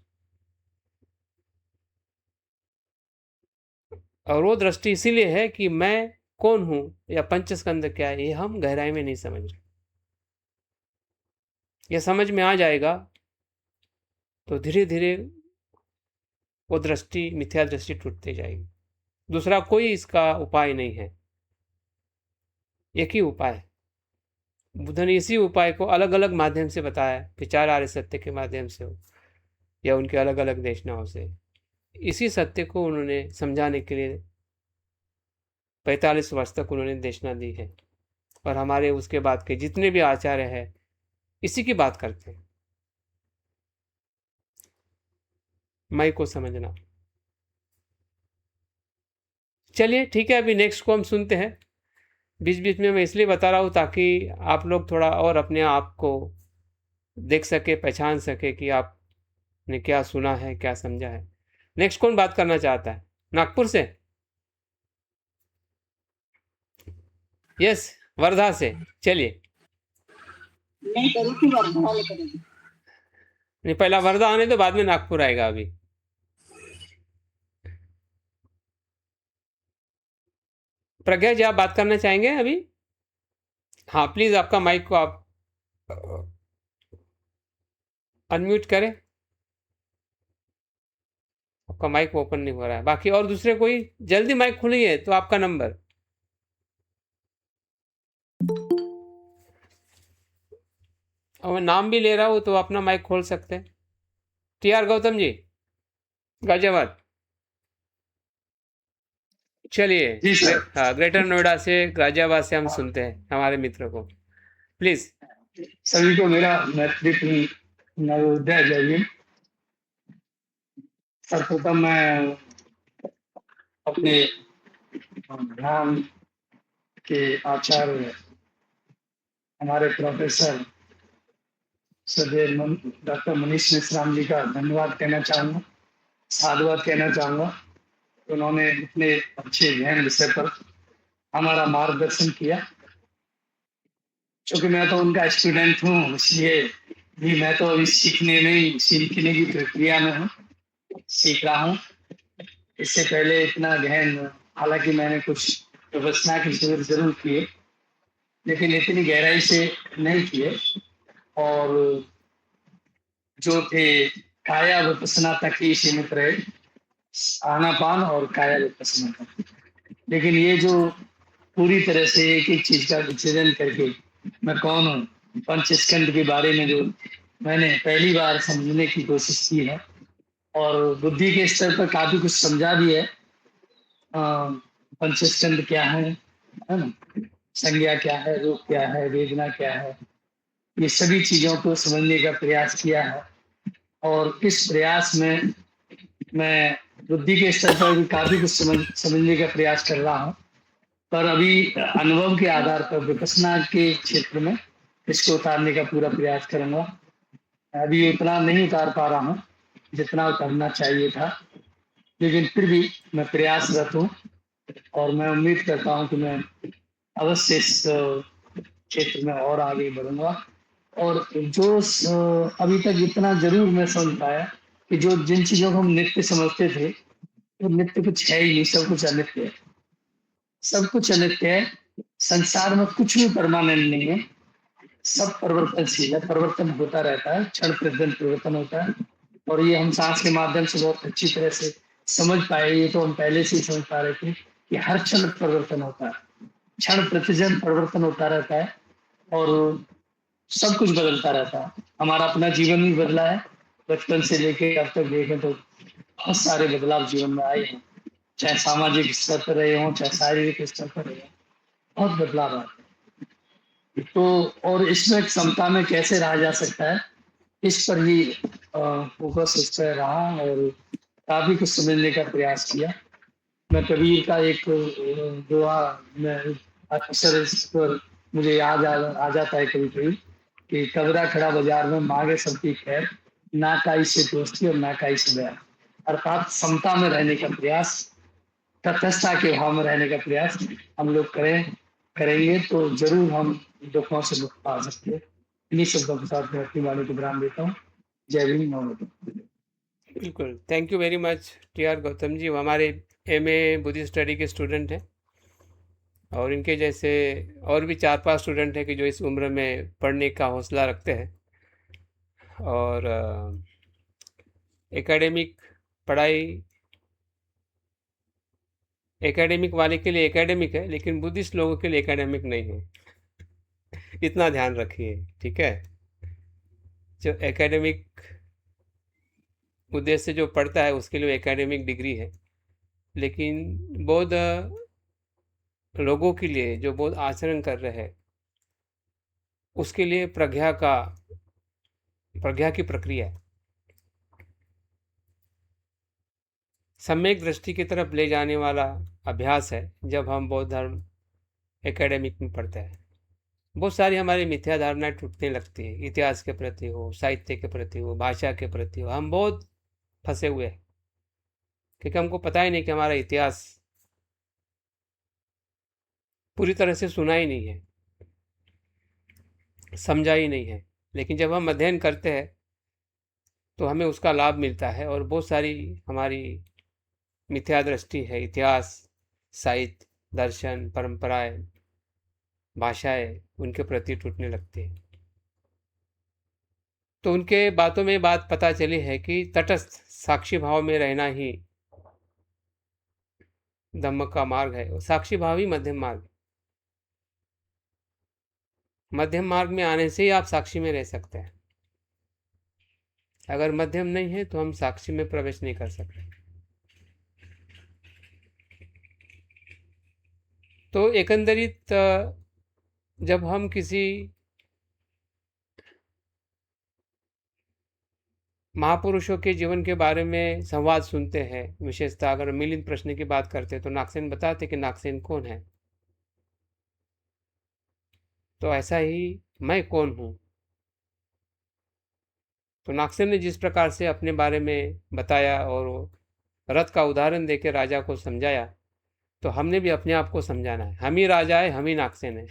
Speaker 1: और वो दृष्टि इसीलिए है कि मैं कौन हूं या पंचस्कंद क्या है, ये हम गहराई में नहीं समझ रहे। ये समझ में आ जाएगा तो धीरे धीरे वो दृष्टि, मिथ्या दृष्टि टूटती जाएगी। दूसरा कोई इसका उपाय नहीं है, एक ही उपाय है। बुद्ध ने इसी उपाय को अलग अलग माध्यम से बताया, विचार आर्य सत्य के माध्यम से हो या उनके अलग अलग देशनाओं से। इसी सत्य को उन्होंने समझाने के लिए 45 वर्ष तक उन्होंने देशना दी है। और हमारे उसके बाद के जितने भी आचार्य हैं इसी की बात करते हैं, मैं को समझना। चलिए ठीक है, अभी नेक्स्ट को हम सुनते हैं। बीच बीच में मैं इसलिए बता रहा हूँ ताकि आप लोग थोड़ा और अपने आप को देख सके, पहचान सके कि आपने क्या सुना है, क्या समझा है। नेक्स्ट कौन बात करना चाहता है? नागपुर से? यस, वर्धा से। चलिए,
Speaker 6: नहीं करी थी वर्धा वाले करेगी।
Speaker 1: नहीं पहला वर्धा आने तो बाद में नागपुर आएगा। अभी प्रज्ञा जी, आप बात करना चाहेंगे अभी? हाँ प्लीज, आपका माइक को आप अनम्यूट करें। आपका माइक ओपन नहीं हो रहा है। बाकी और दूसरे कोई जल्दी माइक खुलिए तो आपका नंबर। और मैं नाम भी ले रहा हूँ तो अपना माइक खोल सकते हैं। TR गौतम जी, गाजियाबाद। चलिए,
Speaker 7: जी सर।
Speaker 1: हाँ, ग्रेटर नोएडा से, गाजियाबाद से हम सुनते हैं हमारे मित्र को। प्लीज।
Speaker 7: सभी को मेरा नेतृत्व नवोदय जय हिंद। सर्वप्रथम मैं अपने ध्यान के आचार्य हमारे प्रोफेसर सदैव डॉक्टर मनीष मिश्राम जी का धन्यवाद कहना चाहूँगा, साधुवाद कहना चाहूँगा। उन्होंने इतने अच्छे गहन विषय पर हमारा मार्गदर्शन किया। क्योंकि मैं तो उनका स्टूडेंट हूँ, इसलिए भी मैं तो अभी सीखने की प्रक्रिया में हूँ, सीख रहा हूँ। इससे पहले इतना गहन, हालांकि मैंने कुछ विपश्यना के शिविर जरूर किए, लेकिन इतनी गहराई से नहीं किए। और जो थे काया विपश्यना तक ही सीमित रहे, आनापान और काया विपश्यना तक। लेकिन ये जो पूरी तरह से एक एक चीज का विच्छेदन करके मैं कौन हूँ, पंचस्कंद के बारे में जो मैंने पहली बार समझने की कोशिश की है और बुद्धि के स्तर पर काफी कुछ समझा भी है। पंचस्कंद क्या है ना, संज्ञा क्या है, रूप क्या है, वेदना क्या है, ये सभी चीजों को समझने का प्रयास किया है। और इस प्रयास में मैं बुद्धि के स्तर पर भी काफी कुछ समझने का प्रयास कर रहा हूँ। पर अभी अनुभव के आधार पर विपश्यना के क्षेत्र में इसको उतारने का पूरा प्रयास करूंगा। अभी उतना नहीं उतार पा रहा हूँ जितना उतारना चाहिए था, लेकिन फिर भी मैं प्रयासरत हूँ और मैं उम्मीद करता हूँ कि मैं अवश्य इस क्षेत्र में और आगे बढ़ूंगा। और जो अभी तक इतना जरूर मैं समझ पाया कि जो जिन चीजों को हम नित्य समझते थे, वो नित्य कुछ है ही नहीं, सब कुछ अनित्य है। सब कुछ अनित्य है, संसार में कुछ भी परमानेंट नहीं है, सब परिवर्तनशील है, परिवर्तन होता रहता है, क्षण प्रतिदिन परिवर्तन होता है। और ये हम सांस के माध्यम से बहुत अच्छी तरह से समझ पाए, ये तो हम पहले से ही समझ पा रहे थे कि हर क्षण परिवर्तन होता है, क्षण प्रतिदिन परिवर्तन होता रहता है और सब कुछ बदलता रहता है। हमारा अपना जीवन भी बदला है, बचपन से लेके अब तक देखें तो बहुत सारे बदलाव जीवन में आए हैं, चाहे सामाजिक स्तर पर रहे हों, चाहे शारीरिक स्तर पर रहे हों, बहुत बदलाव आए। तो और इसमें क्षमता में कैसे रहा जा सकता है, इस पर ही फोकस इस पर रहा और काफी कुछ समझने का प्रयास किया। मैं कबीर का एक दुआ मैं अक्सर इस पर मुझे याद आ जाता है कभी कभी कि कबरा खड़ा बाजार में मांगे सबकी खैर, ना काई से दोस्ती और ना काई से बैर। अर्थात समता में रहने का प्रयास, तटस्थता के भाव में रहने का प्रयास हम लोग करेंगे तो जरूर हम दुखों से मुक्त पा सकते हैं। इन्हीं शब्दों के साथ मैं अपनी वाणी को विराम देता हूँ। जय भीम, नमो।
Speaker 1: बिल्कुल, thank you very much TR. Gautam ji. वो हमारे एमए बुद्धिस्ट स्टडी के स्टूडेंट हैं और इनके जैसे और भी 4-5 स्टूडेंट हैं कि जो इस उम्र में पढ़ने का हौसला रखते हैं और एकेडमिक पढ़ाई एकेडमिक वाले के लिए एकेडमिक है, लेकिन बुद्धिस्ट लोगों के लिए एकेडमिक नहीं है। इतना ध्यान रखिए, ठीक है। जो एकेडमिक उद्देश्य से जो पढ़ता है उसके लिए एकेडमिक डिग्री है, लेकिन बौद्ध लोगों के लिए जो बौद्ध आचरण कर रहे हैं उसके लिए प्रज्ञा की प्रक्रिया है, सम्यक दृष्टि की तरफ ले जाने वाला अभ्यास है। जब हम बौद्ध धर्म एकेडमिक में पढ़ते हैं, बहुत सारी हमारी मिथ्या धारणाएं टूटने लगती है, इतिहास के प्रति हो, साहित्य के प्रति हो, भाषा के प्रति हो। हम बहुत फंसे हुए हैं क्योंकि हमको पता ही नहीं कि हमारा इतिहास पूरी तरह से सुना ही नहीं है, समझा ही नहीं है। लेकिन जब हम अध्ययन करते हैं तो हमें उसका लाभ मिलता है और बहुत सारी हमारी मिथ्या दृष्टि है, इतिहास, साहित्य, दर्शन, परंपराएं, भाषाएं उनके प्रति टूटने लगती है। तो उनके बातों में बात पता चली है कि तटस्थ साक्षी भाव में रहना ही धम्म का मार्ग है और साक्षी भाव ही मध्यम मार्ग है। मध्यम मार्ग में आने से ही आप साक्षी में रह सकते हैं। अगर मध्यम नहीं है तो हम साक्षी में प्रवेश नहीं कर सकते। तो एकंदरित जब हम किसी महापुरुषों के जीवन के बारे में संवाद सुनते हैं, विशेषतः अगर मिलिंद प्रश्न की बात करते हैं तो नागसेन बताते कि नागसेन कौन है। तो ऐसा ही मैं कौन हूँ। तो नागसेन ने जिस प्रकार से अपने बारे में बताया और रथ का उदाहरण देकर राजा को समझाया, तो हमने भी अपने आप को समझाना है। हम ही राजा है, हम ही नागसेन है।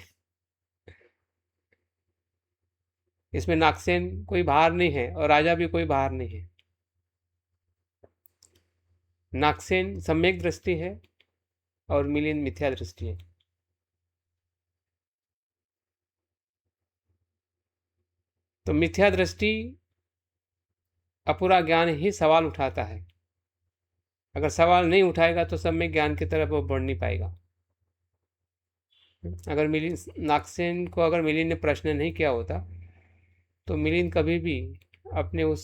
Speaker 1: इसमें नागसेन कोई बाहर नहीं है और राजा भी कोई बाहर नहीं है। नागसेन सम्यक दृष्टि है और मिलिंद मिथ्या दृष्टि है। तो मिथ्या दृष्टि अपूरा ज्ञान ही सवाल उठाता है। अगर सवाल नहीं उठाएगा तो सम्यक ज्ञान की तरफ वो बढ़ नहीं पाएगा। अगर नागसेन को अगर मिलिंद ने प्रश्न नहीं किया होता तो मिलिंद कभी भी अपने उस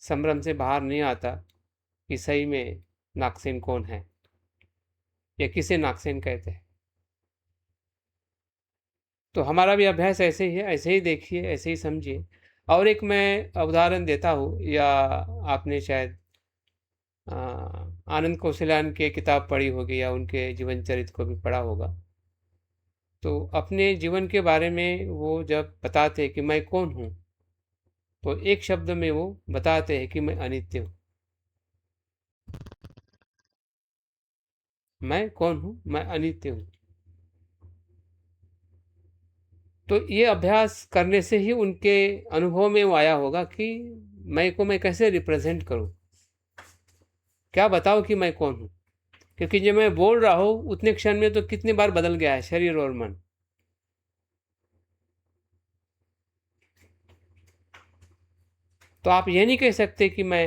Speaker 1: संभ्रम से बाहर नहीं आता कि सही में नागसेन कौन है या किसे नागसेन कहते हैं। तो हमारा भी अभ्यास ऐसे ही है, ऐसे ही देखिए, ऐसे ही समझिए। और एक मैं उदाहरण देता हूँ, या आपने शायद आनंद कौशल्यान की किताब पढ़ी होगी या उनके जीवन चरित्र को भी पढ़ा होगा। तो अपने जीवन के बारे में वो जब बताते हैं कि मैं कौन हूँ, तो एक शब्द में वो बताते हैं कि मैं अनित्य हूँ। मैं कौन हूँ? मैं अनित्य हूँ। तो ये अभ्यास करने से ही उनके अनुभव में वो आया होगा कि मैं कैसे रिप्रेजेंट करूं, क्या बताओ कि मैं कौन हूं। क्योंकि जब मैं बोल रहा हूं उतने क्षण में तो कितनी बार बदल गया है शरीर और मन। तो आप ये नहीं कह सकते कि मैं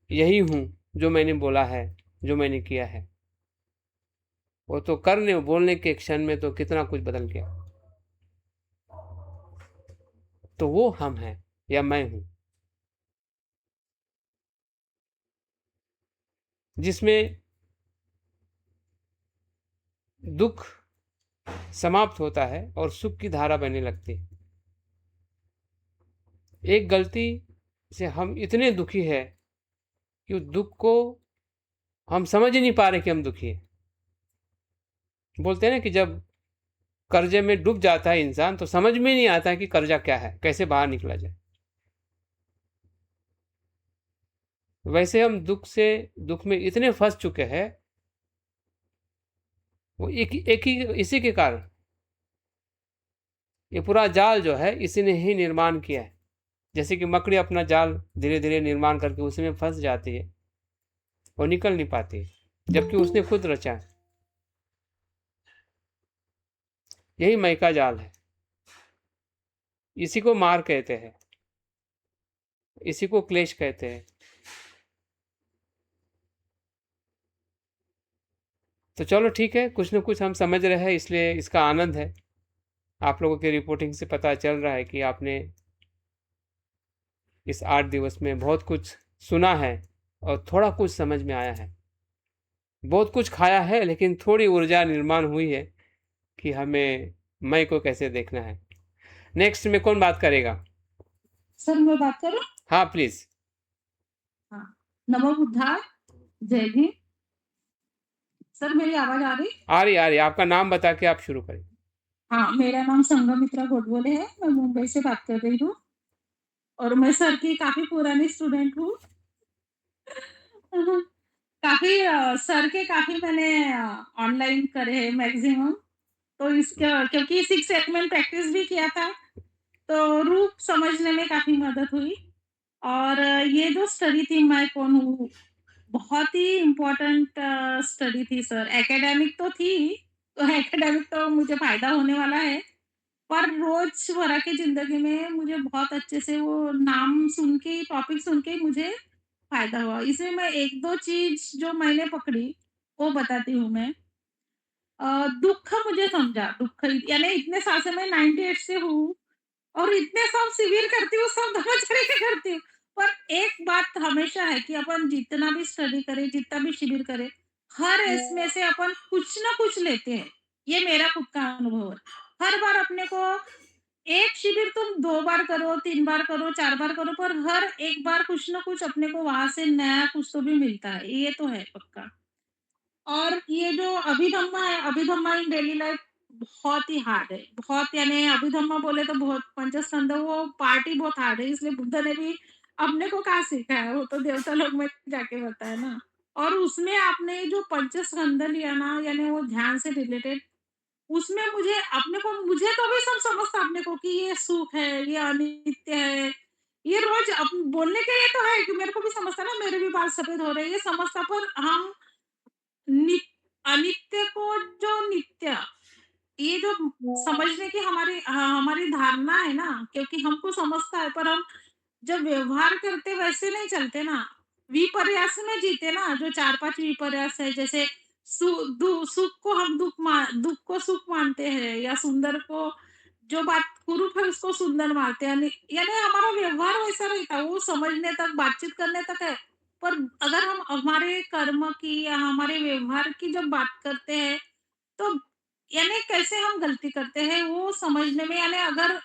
Speaker 1: यही हूं जो मैंने बोला है, जो मैंने किया है। वो तो करने बोलने के क्षण में तो कितना कुछ बदल गया। तो वो हम हैं या मैं हूं, जिसमें दुख समाप्त होता है और सुख की धारा बहने लगती है। एक गलती से हम इतने दुखी है कि उस दुख को हम समझ ही नहीं पा रहे कि हम दुखी हैं। बोलते हैं ना कि जब कर्जे में डूब जाता है इंसान तो समझ में नहीं आता कि कर्जा क्या है, कैसे बाहर निकला जाए। वैसे हम दुख में इतने फंस चुके हैं, वो एक ही इसी के कारण। ये पूरा जाल जो है इसी ने ही निर्माण किया है। जैसे कि मकड़ी अपना जाल धीरे धीरे निर्माण करके उसी में फंस जाती है और निकल नहीं पाती है, जबकि उसने खुद रचा है। यही मय का जाल है। इसी को मार कहते हैं, इसी को क्लेश कहते हैं। तो चलो ठीक है, कुछ न कुछ हम समझ रहे हैं, इसलिए इसका आनंद है। आप लोगों की रिपोर्टिंग से पता चल रहा है कि आपने इस 8 दिवस में बहुत कुछ सुना है और थोड़ा कुछ समझ में आया है। बहुत कुछ खाया है लेकिन थोड़ी ऊर्जा निर्माण हुई है कि हमें मैं को कैसे देखना है। नेक्स्ट में कौन बात करेगा?
Speaker 6: सर मैं बात करूं?
Speaker 1: हाँ प्लीज।
Speaker 6: हाँ। नमो बुद्धाय, जय भीम। सर मेरी आवाज आ रही?
Speaker 1: आ रही आपका नाम बता के आप शुरू करें।
Speaker 6: हाँ, मेरा नाम संघमित्रा गोडबोले है, मैं मुंबई से बात कर रही हूँ और मैं सर की काफी पुरानी स्टूडेंट हूँ। काफी सर के काफी मैंने ऑनलाइन करे हैं मैक्सिमम। तो इसका क्योंकि 6 में प्रैक्टिस भी किया था, तो रूप समझने में काफी मदद हुई। और ये जो स्टडी थी मैं कौन हूँ, बहुत ही इम्पोर्टेंट स्टडी थी सर। एकेडमिक तो थी, तो एकेडमिक तो मुझे फ़ायदा होने वाला है, पर रोज़मर्रा की ज़िंदगी में मुझे बहुत अच्छे से वो नाम सुन के, टॉपिक सुन के मुझे फ़ायदा हुआ। इसमें मैं 1-2 चीज़ जो मैंने पकड़ी, वो बताती हूँ मैं। दुःख मुझे समझा, दुःख यानी इतने साल से मैं 98 से हूँ और इतने सब शिविर करती हूँ, सब धर्मचर्या के करती हूँ। पर एक बात हमेशा है कि अपन जितना भी स्टडी करें, जितना भी शिविर करें, हर इसमें से अपन कुछ ना कुछ लेते हैं। ये मेरा खुद का अनुभव है। हर बार अपने को एक शिविर तुम 2 बार करो, 3 बार करो, 4 बार करो, पर हर एक बार कुछ ना कुछ अपने को वहाँ से नया कुछ तो भी मिलता है। ये तो है पक्का। और ये जो अभिधम्मा है, अभिधम्मा इन डेली लाइफ बहुत ही हार्ड है। बहुत यानी अभिधम्मा बोले तो बहुत पंचस्कंद वो पार्ट ही बहुत हार्ड है, इसलिए बुद्ध ने भी अपने को कहाँ सीखा है, वो तो देवता लोक में जाके बताया ना। और उसमें आपने जो पंचस्कंद लिया ना, यानी वो ध्यान से रिलेटेड, उसमें मुझे तो अभी सब समझता अपने को कि ये सुख है, ये अनित्य है। ये रोज बोलने के लिए तो है कि मेरे को भी समझता ना, मेरे भी बाल सफेद हो रहे हैं, ये समझता, पर हम नि अनित्य को जो नित्य, ये जो समझने की हमारी धारणा है ना, क्योंकि हमको समझता है, पर हम जब व्यवहार करते वैसे नहीं चलते ना, विपर्यास में जीते ना, जो 4-5 विपर्यास है, जैसे सुख को हम दुःख को सुख मानते हैं, या सुंदर को जो बात कुरूप है उसको सुंदर मानते हैं, यानी हमारा व्यवहार वैसा रहता है, वो समझने तक, बातचीत करने तक है। पर अगर हम हमारे कर्म की या हमारे व्यवहार की जब बात करते हैं, तो यानी कैसे हम गलती करते हैं वो समझने में, यानी अगर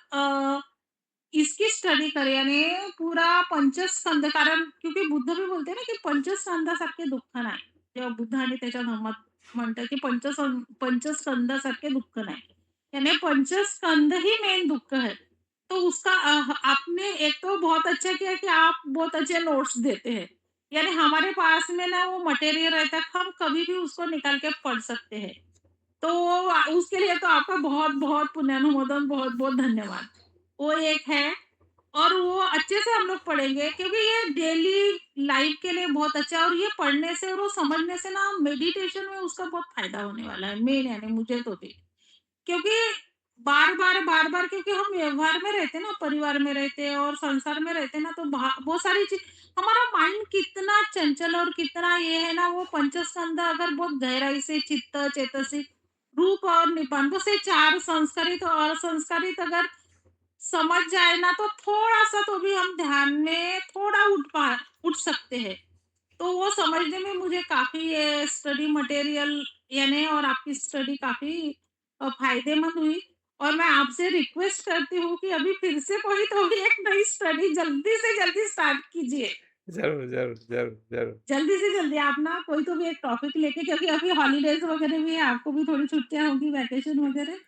Speaker 6: इसकी स्टडी करें, यानी पूरा पंचस्कंद, कारण क्योंकि बुद्ध बी बोलते ना की पंचस्कंदासारखे दुःख नाही. जेव्हा बुद्धाने त्याच्या धम्मात म्हणतात की पंचस्कंदासारखे दुःख नाही. यानी पंचस्कंद ही मेन दुःख है. तो उसका आपने एक तो बहुत अच्छा किया कि आप बहुत अच्छे नोट्स देते हैं। यानी हमारे पास में ना वो मटेरियल रहता है, हम कभी भी उसको निकाल के पढ़ सकते हैं। तो उसके लिए तो आपका बहुत-बहुत पुण्यानुमोदन, बहुत-बहुत धन्यवाद। वो एक है, और वो अच्छे से हम लोग पढ़ेंगे क्योंकि ये डेली लाइफ के लिए बहुत अच्छा है, और ये पढ़ने से और वो समझने से ना मेडिटेशन में उसका बहुत फ़ायदा होने वाला है, मेन यानी मुझे तो भी। क्योंकि बार-बार क्योंकि हम व्यवहार में रहते हैं ना, परिवार में रहते हैं और संसार में रहते हैं ना, तो बहुत सारी चीज़, हमारा माइंड कितना चंचल और कितना ये है ना, वो पंचस्कंद अगर बहुत गहराई से चित्त, चेतसिक, रूप और निपान, बस ये 4 संस्कारित और असंस्कारित अगर समझ जाए ना, तो थोड़ा-सा तो भी हम ध्यान में थोड़ा उठ सकते हैं। तो वो समझने में मुझे काफ़ी ये स्टडी मटेरियल यानी और आपकी स्टडी काफ़ी फ़ायदेमंद हुई, और मैं आपसे रिक्वेस्ट करती हूँ कि अभी फिर से कोई तो भी एक नई स्टडी जल्दी से जल्दी स्टार्ट कीजिए।
Speaker 1: ज़रूर, ज़रूर, ज़रूर, ज़रूर।
Speaker 6: जल्दी से जल्दी आप ना कोई तो भी एक टॉपिक लेके, क्योंकि अभी हॉलिडेज़ वगैरह भी है, आपको भी थोड़ी छुट्टियाँ होंगी, वैकेशन वगैरह।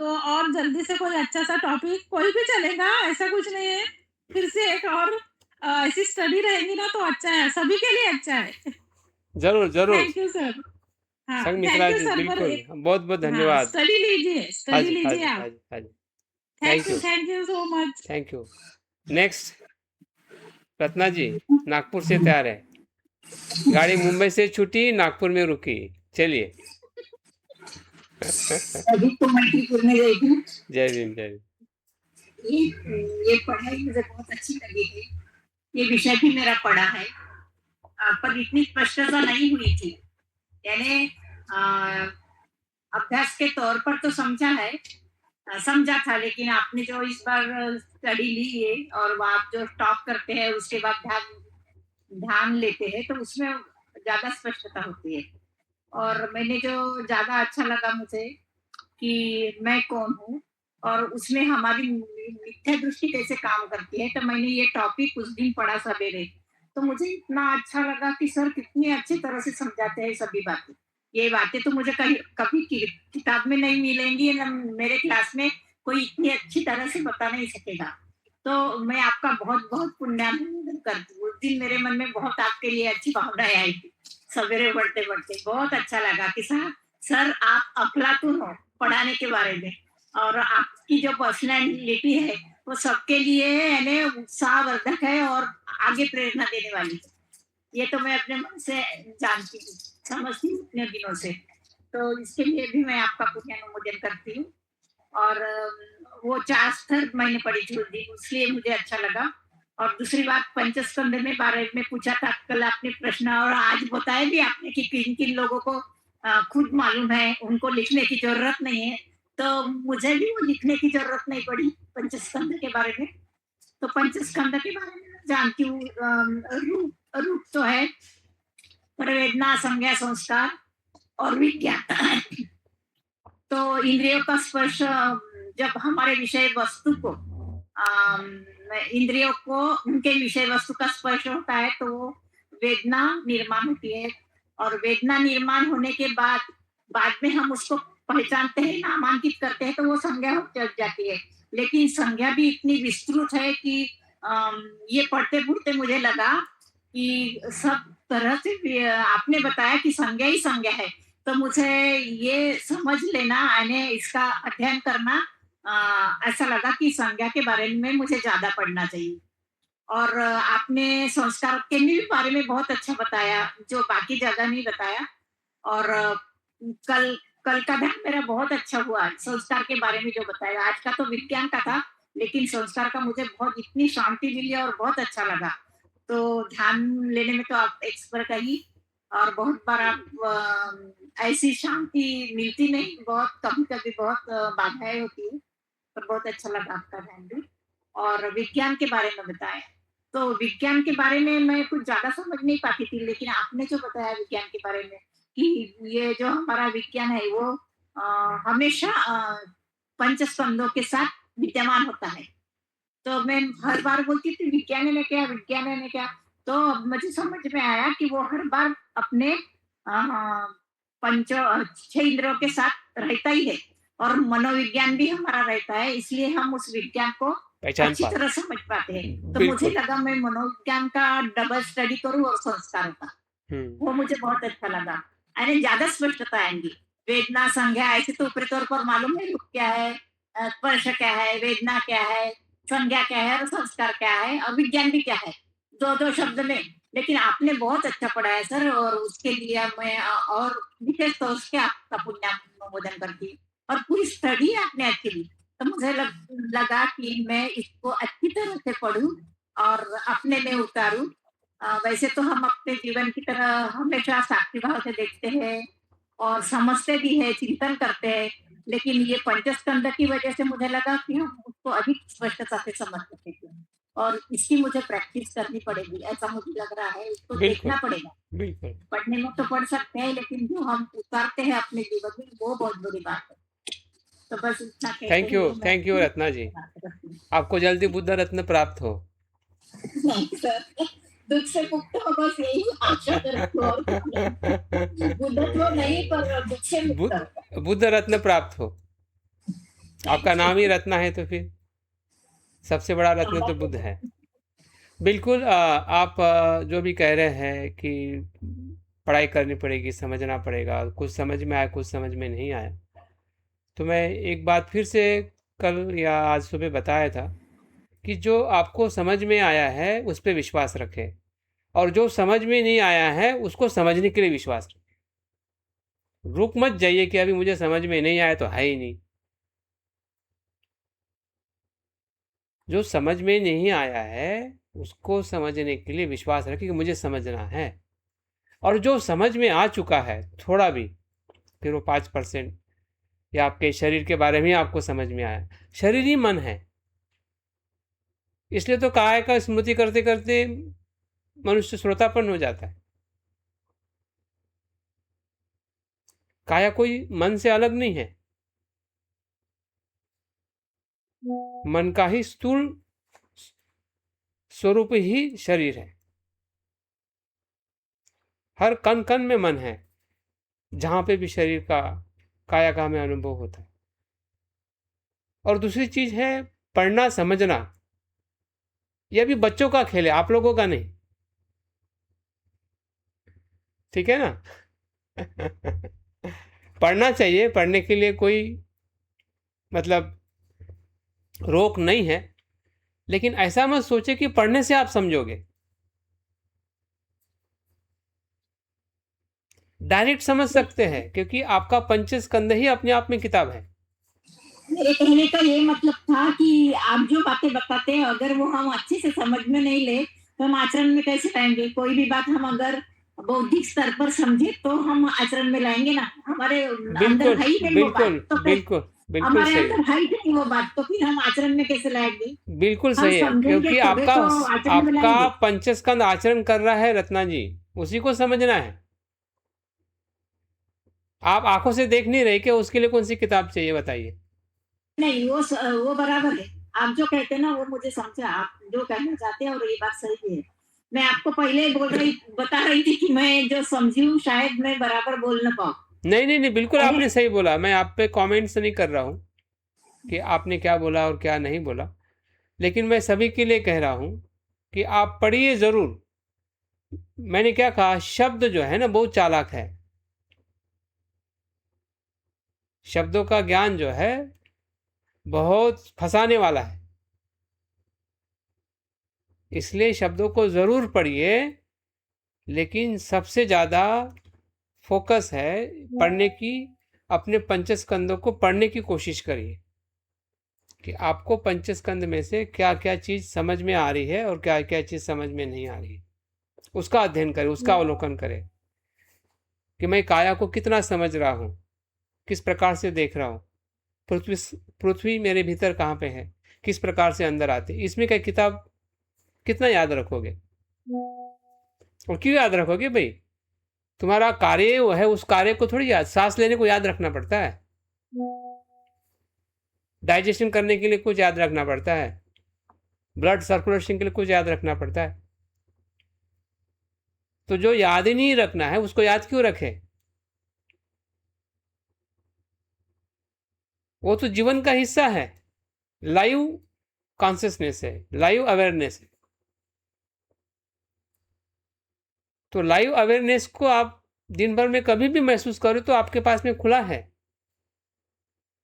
Speaker 6: तो और जल्दी से कोई अच्छा-सा टॉपिक कोई भी चलेगा, ऐसा कुछ नहीं है। फिर से एक और ऐसी स्टडी रहेगी ना, तो अच्छा है, सभी के लिए अच्छा है।
Speaker 1: ज़रूर, ज़रूर।
Speaker 6: Thank you sir. हाँ, thank
Speaker 1: Sanghamitra
Speaker 6: you
Speaker 1: ji,
Speaker 6: sir पर
Speaker 1: बिल्कुल।
Speaker 6: एक,
Speaker 1: बहुत-बहुत
Speaker 6: हाँ,
Speaker 1: धन्यवाद। हाँ
Speaker 6: स्टडी
Speaker 1: जी, हाँ
Speaker 6: लीजिए
Speaker 1: जी,
Speaker 6: आप।
Speaker 1: हाँ जी, हाँ जी। Thank you,
Speaker 6: thank you so much.
Speaker 1: Thank you. Next Ratna ji, Nagpur से तैयार है। गाड़ी मुंबई से छूटी, नागपुर में रुकी। चलिए।
Speaker 8: अभी तो मल्टीपुर में गई थी।
Speaker 1: जय भीम, जय भीम।
Speaker 8: ये पढ़ाई मुझे बहुत अच्छी लगी थी। ये विषय भी मेरा पढ़ा है, पर इतनी स्पष्टता नहीं हुई थी। यानी अभ्यास के तौर पर तो समझा है, समझा था, लेकिन आपने जो इस बार स्टडी ली है और वो आप जो टॉक करते हैं उसके बाद ध्यान ध्यान लेते हैं, तो उसमें ज्यादा स्पष्टता होती है। और मैंने जो ज्यादा अच्छा लगा मुझे कि मैं कौन हूँ, और उसमें हमारी मिथ्या दृष्टि कैसे काम करती है, तो मैंने ये टॉपिक उस दिन पढ़ा सवेरे, तो मुझे इतना अच्छा लगा कि सर कितनी अच्छी तरह से समझाते हैं सभी बातें। ये बातें तो मुझे कहीं कभी किताब में नहीं मिलेंगी, ना मेरे क्लास में कोई इतनी अच्छी तरह से बता नहीं सकेगा। तो मैं आपका बहुत बहुत पुण्यानुमोदन करती हूँ। उस दिन मेरे मन में बहुत आपके लिए अच्छी भावनाएं आई थी, सवेरे बढ़ते बढ़ते बहुत अच्छा लगा कि सर आप अफलातून हो पढ़ाने के बारे में, और आपकी जो पर्सनैलिटी है वो सबके लिए यानी उत्साहवर्धक है और आगे प्रेरणा देने वाली है। ये तो मैं अपने मन से जानती हूँ, समझती हूँ इतने दिनों से। तो इसके लिए भी मैं आपका पुण्यानुमोदन करती हूँ। और वो 4 स्तर मैंने पढ़ी थी उस दिन, इसलिए मुझे अच्छा लगा। और दूसरी बात, पंचस्कंद में बारे में पूछा था कल आपने प्रश्न, और आज बताया भी आपने कि किन-किन लोगों को खुद मालूम है, उनको लिखने की ज़रूरत नहीं है। तो मुझे भी वो लिखने की ज़रूरत नहीं पड़ी पंचस्कंद के बारे में। तो पंचस्कंद के बारे में मैं जानती हूँ, रूप रूप तो है, प्रवेदना, संज्ञा, संस्कार और विज्ञान। तो इंद्रियों का स्पर्श जब हमारे विषय वस्तु को इंद्रियों को उनके विषय वस्तु का स्पर्श होता है, तो वो वेदना निर्माण होती है, और वेदना निर्माण होने के बाद बाद में हम उसको पहचानते हैं, नामांकित करते हैं, तो वो संज्ञा हो जाती है। लेकिन संज्ञा भी इतनी विस्तृत है कि ये पढ़ते पढ़ते मुझे लगा कि सब तरह से आपने बताया कि संज्ञा ही संज्ञा है, तो मुझे ये समझ लेना यानी इसका अध्ययन करना, ऐसा लगा कि संज्ञा के बारे में मुझे ज्यादा पढ़ना चाहिए। और आपने संस्कार के भी बारे में बहुत अच्छा बताया, जो बाकी जगह नहीं बताया। और कल कल का ध्यान मेरा बहुत अच्छा हुआ संस्कार के बारे में जो बताया। आज का तो विज्ञान का था, लेकिन संस्कार का मुझे बहुत इतनी शांति मिली और बहुत अच्छा लगा। तो ध्यान लेने में तो आप एक्सपर्ट है ही, और बहुत बार आप ऐसी शांति मिलती नहीं, बहुत कभी-कभी बहुत बाधाएँ होती हैं, पर बहुत अच्छा लगा आपका ध्यान भी। और विज्ञान के बारे में बताया, तो विज्ञान के बारे में मैं कुछ ज़्यादा समझ नहीं पाती थी, लेकिन आपने जो बताया विज्ञान के बारे में कि ये जो हमारा विज्ञान है वो हमेशा पंचस्कंदों के साथ विद्यमान होता है। तो मैं हर बार बोलती थी विज्ञान ने क्या, विज्ञान ने क्या। तो अब मुझे समझ में आया कि वो हर बार अपने पंच 6 इंद्रियों के साथ रहता ही है, और मनोविज्ञान भी हमारा रहता है, इसलिए हम उस विज्ञान को
Speaker 1: पहचान
Speaker 8: अच्छी
Speaker 1: पाते।
Speaker 8: तरह समझ पाते हैं। तो मुझे
Speaker 1: बिल्कुल।
Speaker 8: लगा मैं मनोविज्ञान का डबल स्टडी करूँ और संस्कारों का, वो मुझे बहुत अच्छा लगा। यानी ज़्यादा स्पष्टता आएँगी। वेदना, संज्ञा ऐसे तो ऊपरी तौर पर मालूम है रूप क्या है, स्पर्श क्या है, वेदना क्या है, संज्ञा क्या है और संस्कार क्या है और विज्ञान भी क्या है, 2-2 शब्द में। लेकिन आपने बहुत अच्छा पढ़ाया सर, और उसके लिए मैं और विशेष तौर से आपका पुण्यानुमोदन करती हूँ, और पूरी स्टडी आपने अच्छी दी। तो मुझे लगा कि मैं इसको अच्छी तरह से पढूँ और अपने में उतारूँ। वैसे तो हम अपने जीवन की तरह हमेशा साक्षी भाव से देखते हैं और समझते भी हैं, चिंतन करते हैं, लेकिन ये पंचस्कंद की वजह से मुझे लगा कि हम उसको अधिक स्पष्टता से समझ सकते हैं, और इसकी मुझे प्रैक्टिस करनी पड़ेगी, ऐसा मुझे लग रहा है। इसको
Speaker 1: बिल्कुल
Speaker 8: देखना पड़ेगा।
Speaker 1: बिल्कुल।
Speaker 8: पढ़ने में तो पढ़ सकते हैं, लेकिन जो हम उतारते हैं अपने जीवन में, वो बहुत बड़ी बात है। तो बस इतना कहते हुए मैं
Speaker 1: थैंक यू रत्ना जी।
Speaker 8: बात करती हूँ।
Speaker 1: आपको जल्दी बुद्ध रत्न प्राप्त हो।
Speaker 8: नहीं सर, दुःख से मुक्त हो, बस यही आशा करती हूँ, और कुछ नहीं। बुद्धत्व नहीं, पर दुःख से मुक्त हो।
Speaker 1: बुद्ध रत्न प्राप्त हो। आपका नाम ही रत्ना है, तो फिर सबसे बड़ा रत्न तो बुद्ध है। बिल्कुल। आप जो भी कह रहे हैं कि पढ़ाई करनी पड़ेगी, समझना पड़ेगा, कुछ समझ में आया कुछ समझ में नहीं आया, तो मैं एक बात फिर से कल या आज सुबह बताया था कि जो आपको समझ में आया है उस पर विश्वास रखें, और जो समझ में नहीं आया है उसको समझने के लिए विश्वास रखें। रुक मत जाइए कि अभी मुझे समझ में नहीं आया तो है ही नहीं। जो समझ में नहीं आया है उसको समझने के लिए विश्वास रखें कि मुझे समझना है, और जो समझ में आ चुका है थोड़ा भी, फिर वो 5% या आपके शरीर के बारे में आपको समझ में आया। शरीर ही मन है, इसलिए तो काय का स्मृति करते करते मनुष्य श्रोतापन्न हो जाता है। काया कोई मन से अलग नहीं है, मन का ही स्थूल स्वरूप ही शरीर है। हर कण कण में मन है, जहां पे भी शरीर का काया का हमें अनुभव होता है। और दूसरी चीज है पढ़ना समझना। यह भी बच्चों का खेल है, आप लोगों का नहीं, ठीक है ना? पढ़ना चाहिए, पढ़ने के लिए कोई मतलब रोक नहीं है, लेकिन ऐसा मत सोचे कि पढ़ने से आप समझोगे। डायरेक्ट समझ सकते हैं, क्योंकि आपका पंचस्कंद ही अपने आप में किताब है।
Speaker 8: मेरे कहने का ये मतलब था कि आप जो बातें बताते हैं, अगर वो हम अच्छे से समझ में नहीं ले तो हम आचरण में कैसे लाएंगे? कोई भी बात हम अगर बौद्धिक स्तर पर समझे तो हम आचरण में लाएंगे ना। हमारे अंदर
Speaker 1: बिल्कुल
Speaker 8: है ही नहीं वो बात,
Speaker 1: बिल्कुल
Speaker 8: तो
Speaker 1: बिल्कुल बिल्कुल
Speaker 8: हमारे
Speaker 1: सही,
Speaker 8: अंदर है ही नहीं वो बात, तो फिर हम आचरण में कैसे लाएंगे?
Speaker 1: बिल्कुल
Speaker 8: हम
Speaker 1: सही है,
Speaker 8: समझेंगे
Speaker 1: क्योंकि
Speaker 8: तभी
Speaker 1: आपका
Speaker 8: तो आचरण में
Speaker 1: आपका
Speaker 8: लाएंगे।
Speaker 1: पंचस्कंद आचरण कर रहा है रत्ना जी, उसी को समझना है। आप आंखों से देख नहीं रहे कि उसके लिए कौन सी किताब चाहिए, बताइए।
Speaker 8: नहीं, वो बराबर है। आप जो कहते हैं ना वो मुझे समझा, आप जो कहना चाहते हैं, और ये बात सही भी है। मैं आपको पहले बता रही थी कि मैं जो समझी हूँ शायद मैं बराबर बोल ना पाऊँ।
Speaker 1: नहीं नहीं नहीं, बिल्कुल
Speaker 8: पहले
Speaker 1: आपने सही बोला। मैं आप पे कमेंट्स नहीं कर रहा हूँ कि आपने क्या बोला और क्या नहीं बोला, लेकिन मैं सभी के लिए कह रहा हूँ कि आप पढ़िए ज़रूर। मैंने क्या कहा, शब्द जो है ना बहुत चालाक है। शब्दों का ज्ञान जो है बहुत फंसाने वाला है, इसलिए शब्दों को ज़रूर पढ़िए, लेकिन सबसे ज़्यादा फोकस है पढ़ने की। अपने पंचस्कंदों को पढ़ने की कोशिश करिए कि आपको पंचस्कंद में से क्या क्या चीज़ समझ में आ रही है और क्या क्या चीज़ समझ में नहीं आ रही है। उसका अध्ययन करें, उसका अवलोकन करें कि मैं काया को कितना समझ रहा हूँ, किस प्रकार से देख रहा हूँ, पृथ्वी मेरे भीतर कहाँ पे है, किस प्रकार से अंदर आती है। इसमें क्या किताब कितना याद रखोगे, और क्यों याद रखोगे भाई? तुम्हारा कार्य वो है, उस कार्य को थोड़ी याद, सांस लेने को याद रखना पड़ता है, डाइजेशन करने के लिए कुछ याद रखना पड़ता है, ब्लड सर्कुलेशन के लिए कुछ याद रखना पड़ता है। तो जो याद ही नहीं रखना है उसको याद क्यों रखे? वो तो जीवन का हिस्सा है, लाइव कॉन्शियसनेस है, लाइव अवेयरनेस है। तो लाइव अवेयरनेस को आप दिन भर में कभी भी महसूस करो तो आपके पास में खुला है।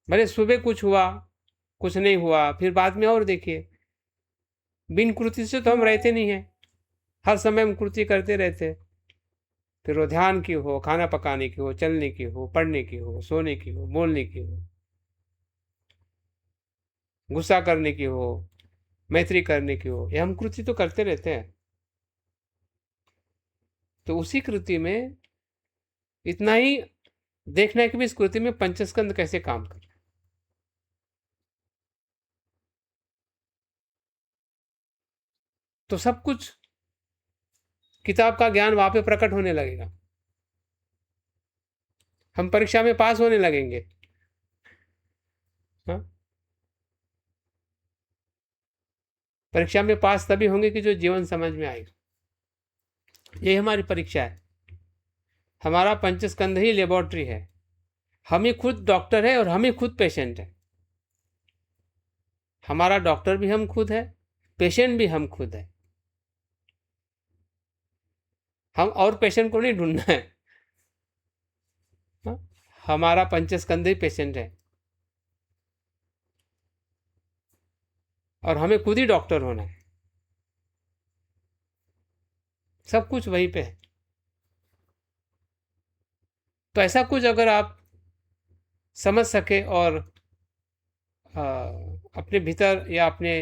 Speaker 1: भले सुबह कुछ हुआ, कुछ नहीं हुआ, फिर बाद में और देखिए। बिन कृति से तो हम रहते नहीं हैं, हर समय हम कृति करते रहते हैं। फिर वो ध्यान की हो, खाना पकाने की हो, चलने की हो, पढ़ने की हो, सोने की हो, बोलने की हो, गुस्सा करने की हो, मैत्री करने की हो, ये हम कृति तो करते रहते हैं। तो उसी कृति में इतना ही देखना है कि इस कृति में पंचस्कंद कैसे काम कर रहे हैं। तो सब कुछ किताब का ज्ञान वहां पे प्रकट होने लगेगा। हम परीक्षा में पास होने लगेंगे। हाँ? परीक्षा में पास तभी होंगे कि जो जीवन समझ में आएगा। यही हमारी परीक्षा है। हमारा पंचस्कंद ही लेबोरेटरी है। हम ही खुद डॉक्टर है और हम ही खुद पेशेंट है। हमारा डॉक्टर भी हम खुद है, पेशेंट भी हम खुद है। हम और पेशेंट को नहीं ढूंढना है। हाँ? हमारा पंचस्कंद ही पेशेंट है और हमें खुद ही डॉक्टर होना है। सब कुछ वहीं पे है। तो ऐसा कुछ अगर आप समझ सके और अपने भीतर या अपने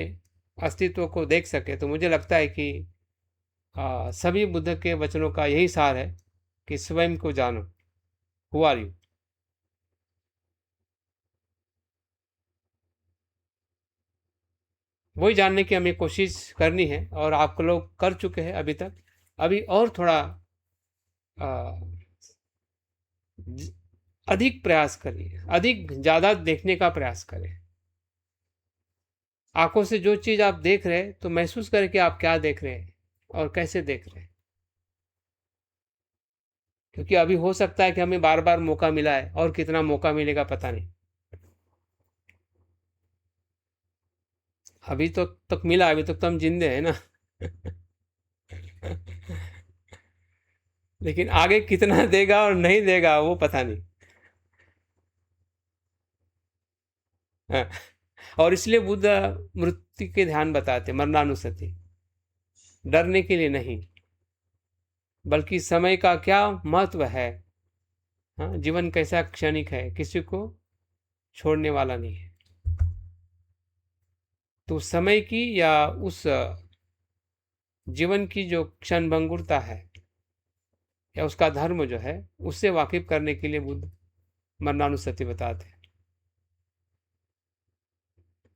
Speaker 1: अस्तित्व को देख सके तो मुझे लगता है कि सभी बुद्ध के वचनों का यही सार है कि स्वयं को जानो। Who are you? वही जानने की हमें कोशिश करनी है और आप लोग कर चुके हैं अभी तक। अभी और थोड़ा अधिक प्रयास करिए, अधिक ज़्यादा देखने का प्रयास करें। आंखों से जो चीज़ आप देख रहे हैं तो महसूस करें कि आप क्या देख रहे हैं और कैसे देख रहे हैं। क्योंकि अभी हो सकता है कि हमें बार बार मौका मिला है और कितना मौका मिलेगा पता नहीं। अभी तो तक मिला, अभी तक तो हम जिंदे हैं ना। लेकिन आगे कितना देगा और नहीं देगा वो पता नहीं। हाँ। और इसलिए बुद्ध मृत्यु के ध्यान बताते, मरणानुसति। डरने के लिए नहीं, बल्कि समय का क्या महत्व है। हाँ, जीवन कैसा क्षणिक है, किसी को छोड़ने वाला नहीं है। तो समय की या उस जीवन की जो क्षणभंगुरता है या उसका धर्म जो है उससे वाकिफ करने के लिए बुद्ध मरणानुसति बताते हैं,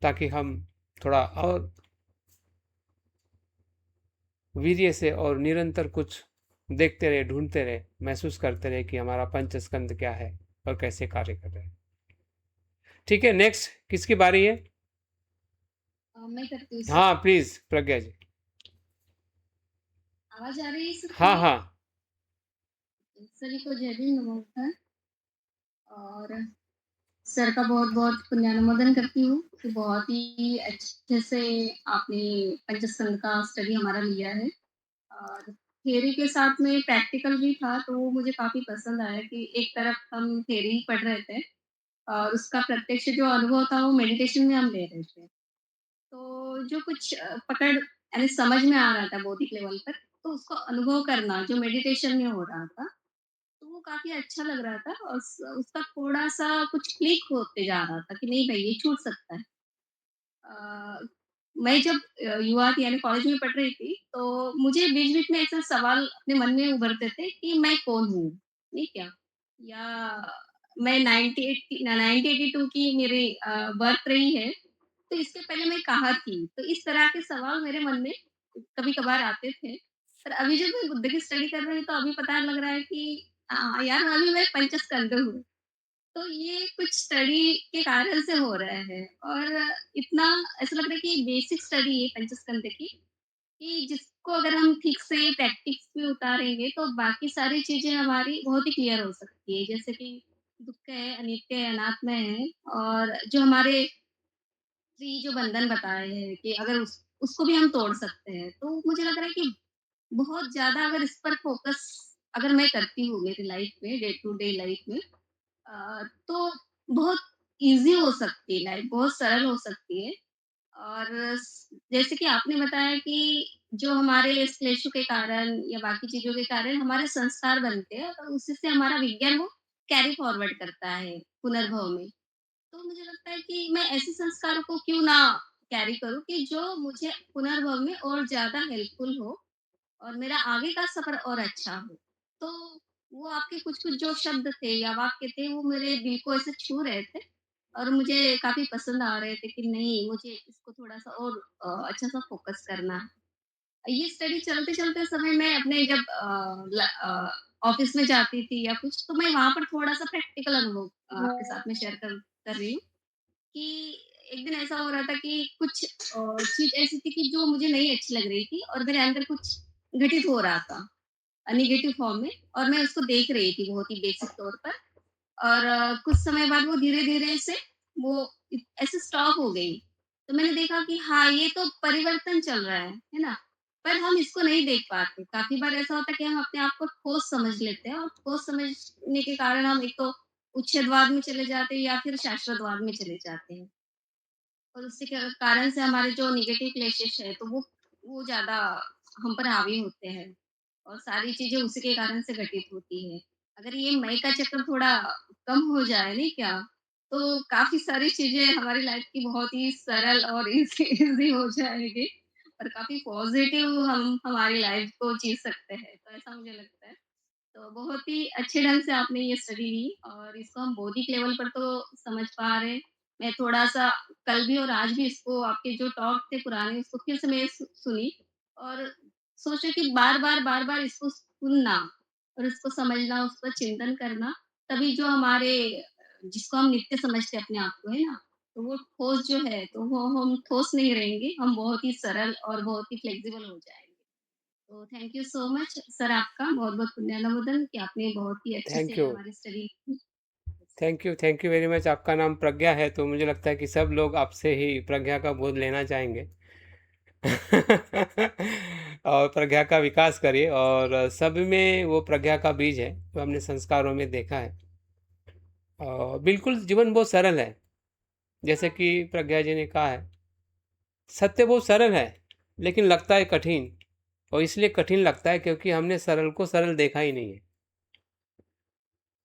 Speaker 1: ताकि हम थोड़ा और वीर्य से और निरंतर कुछ देखते रहे, ढूंढते रहे, महसूस करते रहे कि हमारा पंचस्कंद क्या है और कैसे कार्य कर रहे हैं। ठीक है, नेक्स्ट किसकी बारी है?
Speaker 9: मैं करती हूँ सर।
Speaker 1: हाँ प्लीज प्रज्ञा जी।
Speaker 9: आवाज आ रही है सर?
Speaker 1: हाँ हाँ।
Speaker 9: सर को जय भीम, नमस्कार। और सर का बहुत बहुत पुण्यानुमोदन करती हूँ कि बहुत ही अच्छे से आपने पंचस्कंद का स्टडी हमारा लिया है और थ्योरी के साथ में प्रैक्टिकल भी था, तो वो मुझे काफ़ी पसंद आया कि एक तरफ हम थ्योरी पढ़ रहे थे और उसका प्रत्यक्ष जो अनुभव था वो मेडिटेशन में हम ले रहे थे। तो जो कुछ पकड़ यानी समझ में आ रहा था बौद्धिक लेवल पर, तो उसको अनुभव करना जो मेडिटेशन में हो रहा था, तो वो काफ़ी अच्छा लग रहा था और उसका थोड़ा-सा कुछ क्लिक होते जा रहा था कि नहीं भई ये छूट सकता है। अ, मैं जब युवा थी यानी कॉलेज में पढ़ रही थी, तो मुझे बीच-बीच में ऐसे सवाल अपने मन में उभरते थे कि मैं कौन हूँ? ठीक है? या मैं 1982 की मेरी बर्थ रही है, तो इसके पहले मैं कहाँ थी? तो इस तरह के सवाल मेरे मन में कभी-कभार आते थे। पर अभी जब मैं बुद्ध की स्टडी कर रही हूँ, तो अभी पता लग रहा है कि यार अभी मैं पंचस्कंद हूँ। तो ये कुछ स्टडी के कारण से हो रहा है और इतना ऐसा लग रहा है कि बेसिक स्टडी है पंचस्कंद की, कि जिसको अगर हम ठीक से प्रैक्टिस में उतारेंगे तो बाकी सारी चीज़ें हमारी बहुत ही क्लियर हो सकती है। जैसे कि दुःख है, अनित्य है, अनात्म है और जो हमारे 3 जो बंधन बताए हैं कि अगर उसको भी हम तोड़ सकते हैं। तो मुझे लग रहा है कि बहुत ज़्यादा अगर इस पर फ़ोकस अगर मैं करती हूँ मेरी लाइफ़ में, डे टू डे लाइफ़ में तो बहुत ईज़ी हो सकती है लाइफ़, बहुत सरल हो सकती है। और जैसे कि आपने बताया कि जो हमारे इस क्लेशों के कारण या बाकी चीज़ों के कारण हमारे संस्कार बनते हैं और उसी से हमारा विज्ञान वो कैरी फॉरवर्ड करता है पुनर्भव में। तो मुझे लगता है कि मैं ऐसे संस्कारों को क्यों ना कैरी करूँ कि जो मुझे पुनर्भव में और ज़्यादा हेल्पफुल हो और मेरा आगे का सफ़र और अच्छा हो। तो वो आपके कुछ-कुछ जो शब्द थे या वाक्य थे वो मेरे दिल को ऐसे छू रहे थे और मुझे काफ़ी पसंद आ रहे थे कि नहीं मुझे इसको थोड़ा-सा और अच्छा-सा फ़ोकस करना है। ये स्टडी चलते-चलते समय मैं अपने जब ऑफ़िस में जाती थी या कुछ तो मैं वहाँ पर थोड़ा-सा प्रैक्टिकल अनुभव आपके साथ में शेयर कर रही हूँ कि एक दिन ऐसा हो रहा था कि कुछ चीज़ ऐसी थी कि जो मुझे नहीं अच्छी लग रही थी और मेरे अंदर कुछ घटित हो रहा था नेगेटिव फॉर्म में और मैं उसको देख रही थी बहुत ही बेसिक तौर पर और कुछ समय बाद वो धीरे-धीरे से वो ऐसे स्टॉप हो गई। तो मैंने देखा कि हाँ, ये तो परिवर्तन चल रहा है ना? पर हम इसको नहीं देख पाते। काफ़ी बार ऐसा होता है कि हम अपने आप को ठोस समझ लेते हैं और ठोस समझने के कारण हम एक तो उच्छेदवाद में चले जाते हैं या फिर शाश्वतवाद में चले जाते हैं। और उसके कारण से हमारे जो नेगेटिव क्लैशेस है तो वो ज़्यादा हम पर हावी होते हैं और सारी चीज़ें उसी के कारण से घटित होती है। अगर ये मैं का चक्कर थोड़ा कम हो जाए नहीं क्या, तो काफ़ी सारी चीज़ें हमारी लाइफ़ की बहुत ही सरल और ईज़ी हो जाएगी और काफ़ी पॉज़िटिव हम हमारी लाइफ़ को जी सकते हैं। तो ऐसा मुझे लगता है। तो बहुत ही अच्छे ढंग से आपने ये स्टडी ली और इसको हम बौद्धिक लेवल पर तो समझ पा रहे हैं। मैं थोड़ा-सा कल भी और आज भी इसको आपके जो टॉक थे पुराने उसको फिर से मैं सुनी और सोचा कि बार-बार, बार-बार इसको सुनना और इसको समझना, उस पर चिंतन करना, तभी जो हमारे जिसको हम नित्य समझते हैं अपने आप को, है ना? तो वो ठोस जो है, तो वो हम ठोस नहीं रहेंगे, हम बहुत ही सरल और बहुत ही फ्लेक्सिबल हो जाएँगे। तो thank you so much sir आपका बहुत-बहुत पुण्यानुमोदन कि आपने बहुत ही अच्छे
Speaker 1: थैंक
Speaker 9: से
Speaker 1: यू।
Speaker 9: हमारी स्टडी की।
Speaker 1: Thank you very much. आपका नाम प्रज्ञा है तो मुझे लगता है कि सब लोग आपसे ही प्रज्ञा का बोध लेना चाहेंगे। और प्रज्ञा का विकास करिए और सब में वो प्रज्ञा का बीज है जो हमने संस्कारों में देखा है। और बिल्कुल जीवन बहुत सरल है, जैसे कि प्रज्ञा जी ने कहा है, सत्य बहुत सरल है लेकिन लगता है कठिन। और इसलिए कठिन लगता है क्योंकि हमने सरल को सरल देखा ही नहीं है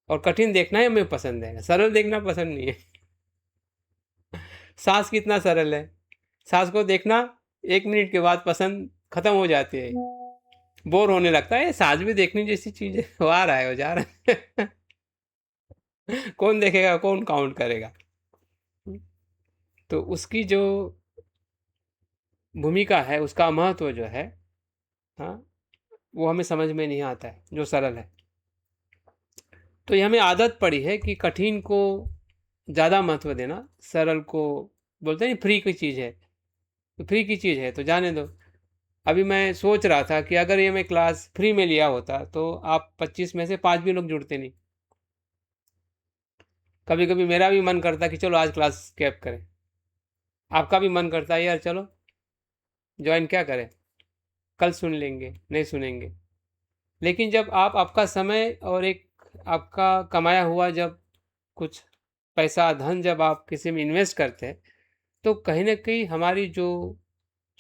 Speaker 1: और कठिन देखना ही हमें पसंद है, सरल देखना पसंद नहीं है। सांस कितना सरल है, सांस को देखना 1 मिनट के बाद पसंद खत्म हो जाती है, बोर होने लगता है। सांस भी देखने जैसी चीज है, वो आ रहा है वो जा रहा है। कौन देखेगा, कौन काउंट करेगा? तो उसकी जो भूमिका है, उसका महत्व जो है, हाँ, वो हमें समझ में नहीं आता है जो सरल है। तो ये हमें आदत पड़ी है कि कठिन को ज़्यादा महत्व देना, सरल को बोलते हैं फ्री की चीज़ है, तो फ्री की चीज़ है तो जाने दो। अभी मैं सोच रहा था कि अगर ये मैं क्लास फ्री में लिया होता तो आप 25 में से 5 भी लोग जुड़ते नहीं। कभी कभी मेरा भी मन करता कि चलो आज क्लास स्किप करें, आपका भी मन करता है यार चलो ज्वाइन क्या करें, कल सुन लेंगे, नहीं सुनेंगे। लेकिन जब आप आपका समय और एक आपका कमाया हुआ जब कुछ पैसा धन जब आप किसी में इन्वेस्ट करते हैं तो कहीं ना कहीं हमारी जो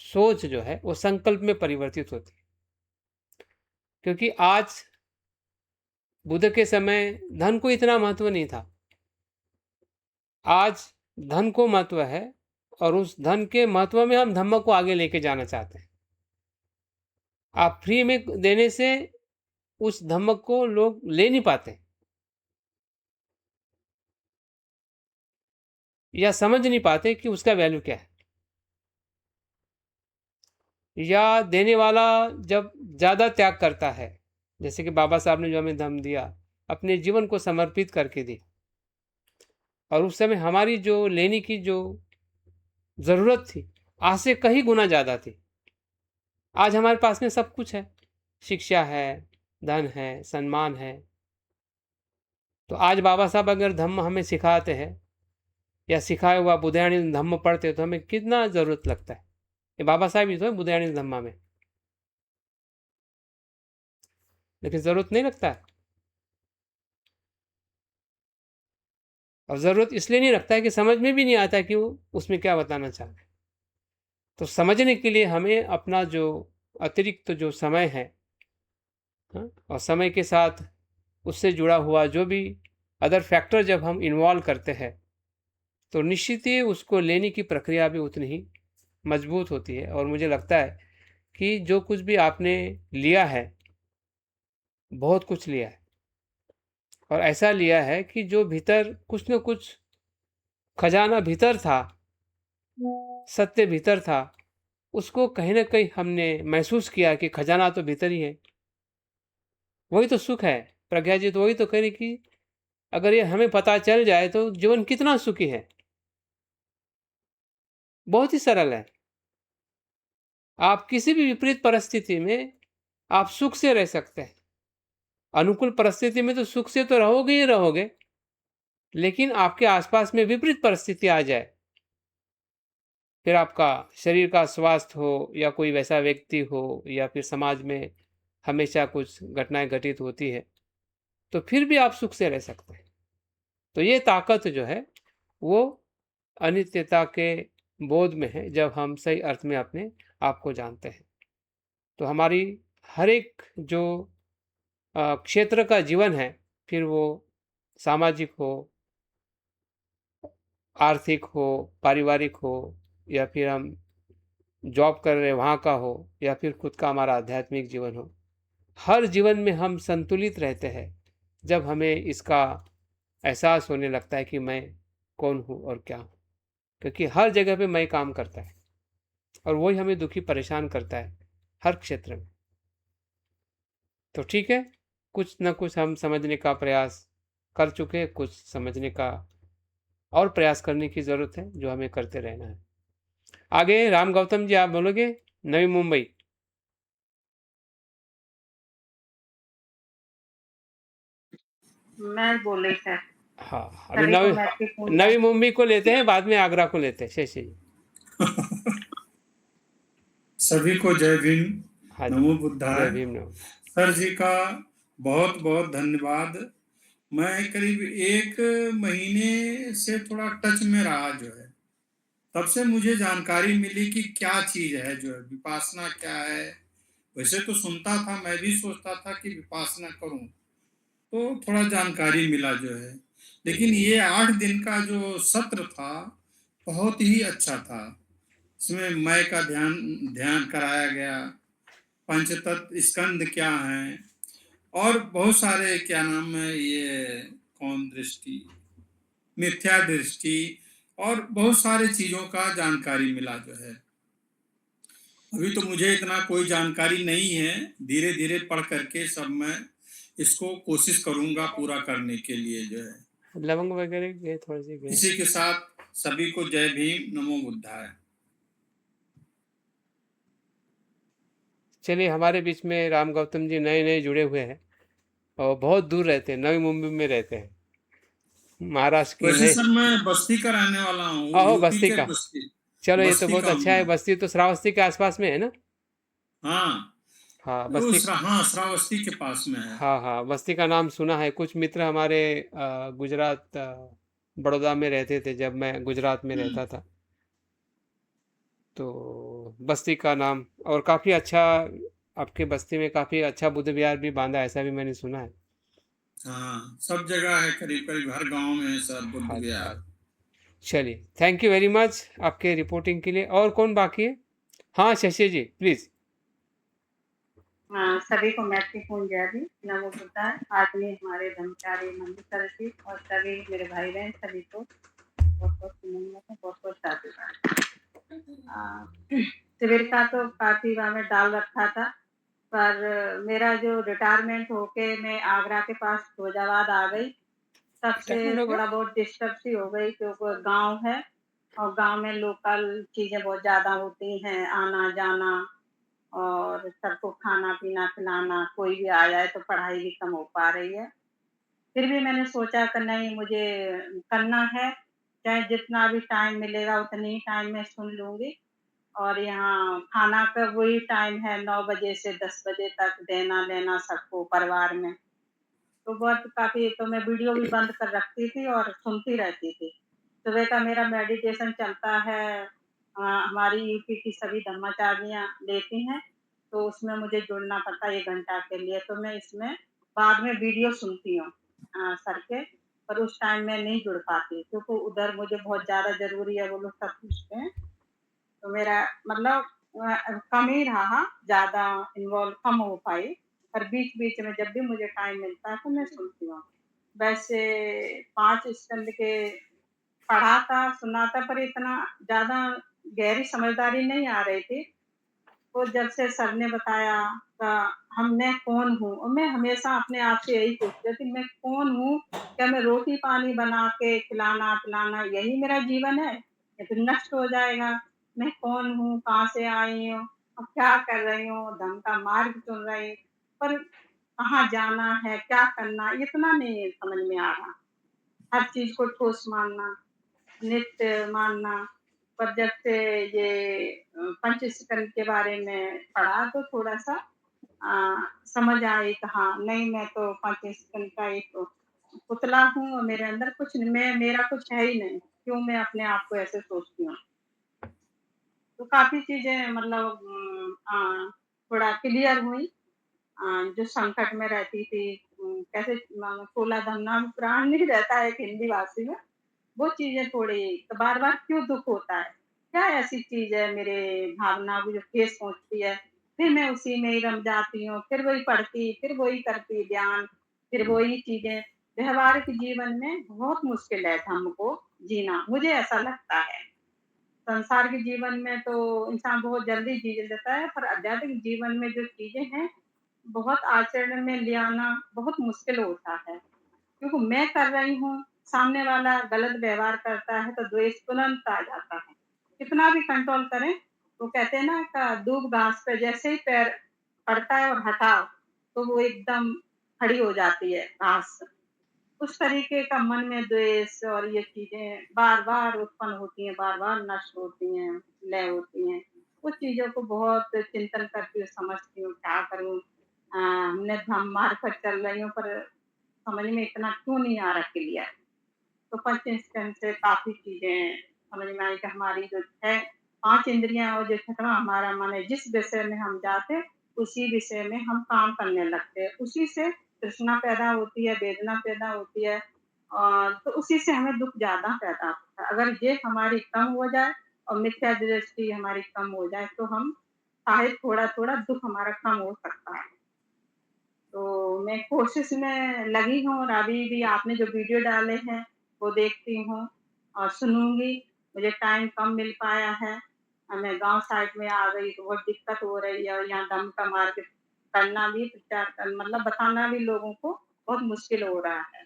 Speaker 1: सोच जो है वो संकल्प में परिवर्तित होती है। क्योंकि आज बुद्ध के समय धन को इतना महत्व नहीं था, आज धन को महत्व है और उस धन के महत्व में हम धम्म को आगे लेके जाना चाहते हैं। आप फ्री में देने से उस धम्म को लोग ले नहीं पाते या समझ नहीं पाते कि उसका वैल्यू क्या है। या देने वाला जब ज़्यादा त्याग करता है, जैसे कि बाबा साहब ने जो हमें धम्म दिया, अपने जीवन को समर्पित करके दी, और उस समय हमारी जो लेने की जो ज़रूरत थी आज से कहीं गुना ज़्यादा थी। आज हमारे पास में सब कुछ है, शिक्षा है, धन है, सम्मान है। तो आज बाबा साहब अगर धम्म हमें सिखाते हैं या सिखाया हुआ बुधायनी धम्म पढ़ते तो हमें कितना ज़रूरत लगता है। ये बाबा साहब ही तो है बुधायनी धम्मा में, लेकिन ज़रूरत नहीं लगता है। और ज़रूरत इसलिए नहीं रखता है कि समझ में भी नहीं आता है कि वो उसमें क्या बताना चाह रहे हैं। तो समझने के लिए हमें अपना जो अतिरिक्त जो समय है, हाँ, और समय के साथ उससे जुड़ा हुआ जो भी अदर फैक्टर जब हम इन्वॉल्व करते हैं तो निश्चित ही उसको लेने की प्रक्रिया भी उतनी ही मजबूत होती है। और मुझे लगता है कि जो कुछ भी आपने लिया है, बहुत कुछ लिया है, और ऐसा लिया है कि जो भीतर कुछ न कुछ खजाना भीतर था, सत्य भीतर था, उसको कहीं ना कहीं हमने महसूस किया कि खजाना तो भीतर ही है। वही तो सुख है। प्रज्ञा जी तो वही तो कह रही कि अगर ये हमें पता चल जाए तो जीवन कितना सुखी है। बहुत ही सरल है। आप किसी भी विपरीत परिस्थिति में आप सुख से रह सकते हैं। अनुकूल परिस्थिति में तो सुख से तो रहोगे ही रहोगे, लेकिन आपके आसपास में विपरीत परिस्थिति आ जाए, फिर आपका शरीर का स्वास्थ्य हो या कोई वैसा व्यक्ति हो या फिर समाज में हमेशा कुछ घटनाएं घटित होती है, तो फिर भी आप सुख से रह सकते हैं। तो ये ताकत जो है वो अनित्यता के बोध में है, जब हम सही अर्थ में अपने आप को जानते हैं। तो हमारी हर एक जो क्षेत्र का जीवन है, फिर वो सामाजिक हो, आर्थिक हो, पारिवारिक हो, या फिर हम जॉब कर रहे वहाँ का हो, या फिर खुद का हमारा आध्यात्मिक जीवन हो, हर जीवन में हम संतुलित रहते हैं जब हमें इसका एहसास होने लगता है कि मैं कौन हूँ और क्या हूँ। क्योंकि हर जगह पे मैं काम करता है और वही हमें दुखी परेशान करता है हर क्षेत्र में। तो ठीक है, कुछ ना कुछ हम समझने का प्रयास कर चुके हैं, कुछ समझने का और प्रयास करने की ज़रूरत है, जो हमें करते रहना है। आगे राम गौतम जी आप बोलोगे, नवी मुंबई।
Speaker 8: मैं बोले सर,
Speaker 1: हाँ, अभी
Speaker 8: सभी को महत्वपूर्ण
Speaker 1: नवी मुंबई को लेते हैं, बाद में आगरा को लेते हैं। शेषी जी।
Speaker 2: सभी को जय भीम,
Speaker 1: हाँ जी,
Speaker 2: नमो
Speaker 1: जय
Speaker 2: बुद्धाय।
Speaker 1: भीम नमो।
Speaker 2: सर जी का बहुत बहुत धन्यवाद। मैं करीब 1 महीने से थोड़ा टच में रहा जो है, तब से मुझे जानकारी मिली कि क्या चीज है जो है विपासना क्या है। वैसे तो सुनता था, मैं भी सोचता था कि विपासना करूं, तो थोड़ा जानकारी मिला जो है। लेकिन ये 8 दिन का जो सत्र था बहुत ही अच्छा था। इसमें मैं का ध्यान कराया गया, पंचतत्व स्कंद क्या है, और बहुत सारे क्या नाम है ये कौन दृष्टि, मिथ्या दृष्टि, और बहुत सारे चीजों का जानकारी मिला जो है। अभी तो मुझे इतना कोई जानकारी नहीं है, धीरे धीरे पढ़ करके सब मैं इसको कोशिश करूंगा पूरा करने के लिए जो है।
Speaker 1: लवंग वगैरह गए थोड़े से गए।
Speaker 2: इसी के साथ सभी को जय भीम, नमो बुद्धाय।
Speaker 1: चलिए, हमारे बीच में राम गौतम जी नए नए जुड़े हुए हैं और बहुत दूर रहते हैं, नवी मुंबई में रहते हैं, महाराष्ट्र के
Speaker 2: वैसे
Speaker 1: नए।
Speaker 2: सर मैं बस्ती का रहने वाला हूँ,
Speaker 1: ओहो,
Speaker 2: यूपी
Speaker 1: बस्ती
Speaker 2: के
Speaker 1: का।
Speaker 2: बस्ती।
Speaker 1: चलो, ये तो
Speaker 2: बस्ती
Speaker 1: बहुत
Speaker 2: का
Speaker 1: अच्छा
Speaker 2: हूँ
Speaker 1: है।
Speaker 2: मैं।
Speaker 1: बस्ती तो श्रावस्ती के आसपास में है ना।
Speaker 2: हाँ,
Speaker 1: हाँ, बस्ती।
Speaker 2: हाँ, श्रावस्ती के पास में है।
Speaker 1: हाँ हाँ, बस्ती का नाम सुना है। कुछ मित्र हमारे गुजरात, बड़ौदा में रहते थे जब मैं गुजरात में रहता था, तो बस्ती का नाम। और काफ़ी अच्छा, आपके बस्ती में काफ़ी अच्छा बुद्ध विहार भी बांधा, ऐसा भी मैंने सुना है।
Speaker 2: हाँ, सब जगह है, करीब करीब हर गांव में है सर बुद्ध
Speaker 1: हाँ जी, हाँ
Speaker 2: विहार।
Speaker 1: जी। चलिए, थैंक यू वेरी मच आपके रिपोर्टिंग के लिए। और कौन बाकी है? हाँ, शशि जी प्लीज़।
Speaker 8: हाँ, सभी को महत्वपूर्ण जय भीम, नमो बुद्धाय। आदमी हमारे धर्मचारी मंदिर सर जी और सभी मेरे भाई बहन सभी को बहुत बहुत साधुवाद। शिविर का तो काफी मैं डाल रखा था, पर मेरा जो रिटायरमेंट होके मैं आगरा के पास फिरोजाबाद आ गई, तब से
Speaker 1: कितना हो गया?
Speaker 8: थोड़ा बहुत डिस्टर्ब सी हो गई क्योंकि गाँव है और गाँव में लोकल चीज़ें बहुत ज़्यादा होती हैं, आना-जाना और सबको खाना-पीना खिलाना, कोई भी आ जाए तो पढ़ाई भी कम हो पा रही है। फिर भी मैंने सोचा कि नहीं मुझे करना है, चाहे जितना भी टाइम मिलेगा उतनी ही टाइम में सुन लूँगी और यहाँ खाना का वही टाइम है 9 बजे से 10 बजे तक देना-लेना सबको परिवार में। तो बहुत काफ़ी तो मैं वीडियो भी बंद कर रखती थी और सुनती रहती थी। सुबह का मेरा मेडिटेशन चलता है हमारी यूपी की सभी ब्रह्मचारियाँ लेती हैं, तो उसमें मुझे जुड़ना पड़ता है 1 घंटा के लिए, तो मैं इसमें बाद में वीडियो सुनती हूँ सर के, पर उस टाइम मैं नहीं जुड़ पाती क्योंकि उधर मुझे बहुत ज़्यादा ज़रूरी है, वो लोग सब पूछते हैं। तो मेरा मतलब कम ही रहा, ज़्यादा इन्वॉल्व कम हो पाई, पर बीच-बीच में जब भी मुझे टाइम मिलता है तो मैं सुनती हूँ। वैसे 5 स्कंद के पढ़ा था, सुना था पर इतना ज़्यादा गहरी समझदारी नहीं आ रही थी। तो जब से सर ने बताया मैं कौन हूँ? और मैं हमेशा अपने आप से यही पूछती थी मैं कौन हूँ? क्या मैं रोटी-पानी बना के खिलाना-पिलाना यही मेरा जीवन है? ये तो नष्ट हो जाएगा। मैं कौन हूँ? कहाँ से आई हूँ? और क्या कर रही हूँ? धर्म का मार्ग चुन रही हूँ, पर कहाँ जाना है? क्या करना? इतना नहीं समझ में आ रहा। हर चीज़ को ठोस मानना, नित्य मानना, पर जब से ये पंचस्कंद के बारे में पढ़ा तो थोड़ा-सा समझ आई कि हाँ, नहीं मैं तो पंचस्कंद का एक पुतला हूँ और मेरे अंदर कुछ नहीं मेरा कुछ है ही नहीं, क्यों मैं अपने आप को ऐसे सोचती हूँ। तो काफ़ी चीज़ें मतलब थोड़ा क्लियर हुई जो संकट में रहती थी कैसे फूला धमना में प्राण नहीं रहता है एक हिंदी भाषी में, वो चीज़ें थोड़ी तो बार-बार क्यों दुःख होता है? क्या ऐसी चीज़ है मेरे भावना को जो ठेस पहुँचती है? फिर मैं उसी में ही रम जाती हूँ, फिर वही पढ़ती, फिर वही करती ध्यान, फिर वही चीज़ें। व्यवहारिक जीवन में बहुत मुश्किल है धम्म को जीना, मुझे ऐसा लगता है। संसार के जीवन में तो इंसान बहुत जल्दी जी लेता है, पर आध्यात्मिक जीवन में जो चीज़ें हैं, बहुत आचरण में ले आना बहुत मुश्किल होता है। क्योंकि मैं कर रही हूँ, सामने वाला गलत व्यवहार करता है तो द्वेष तुरंत आ जाता है। कितना भी कंट्रोल करें, वो कहते हैं ना दूब घास पे जैसे ही पैर पड़ता है और हटाओ, तो वो एकदम खड़ी हो जाती है घास। उस तरीके का मन में द्वेष और ये चीज़ें बार-बार उत्पन्न होती हैं, बार-बार नष्ट होती हैं, लय होती हैं। उस चीज़ों को बहुत चिंतन करती हूँ, समझती हूँ, क्या करूँ? हमने धम्म मार्ग पर चल रही हूँ पर समझ में इतना क्यों नहीं आ रहा क्लियर? तो पंचस्कंद से काफ़ी चीज़ें समझ में आई कि हमारी जो है 5 इंद्रियाँ और जो 6वां हमारा मन है, जिस विषय में हम जाते, उसी विषय में हम काम करने लगते हैं। उसी से तृष्णा पैदा होती है, वेदना पैदा होती है तो उसी से हमें दुःख ज़्यादा पैदा होता है। अगर ये हमारी कम हो जाए और मिथ्या दृष्टि हमारी कम हो जाए, तो हम शायद थोड़ा-थोड़ा दुःख हमारा कम हो सकता है। तो मैं कोशिश में लगी हूँ और अभी भी आपने जो वीडियो डाले हैं, वो देखती हूँ और सुनूँगी। मुझे टाइम कम मिल पाया है। मैं गाँव साइड में आ गई तो बहुत दिक्कत हो रही है और यहाँ धम्म का मार्ग करना भी प्रचार कर मतलब बताना भी लोगों को बहुत मुश्किल हो रहा है।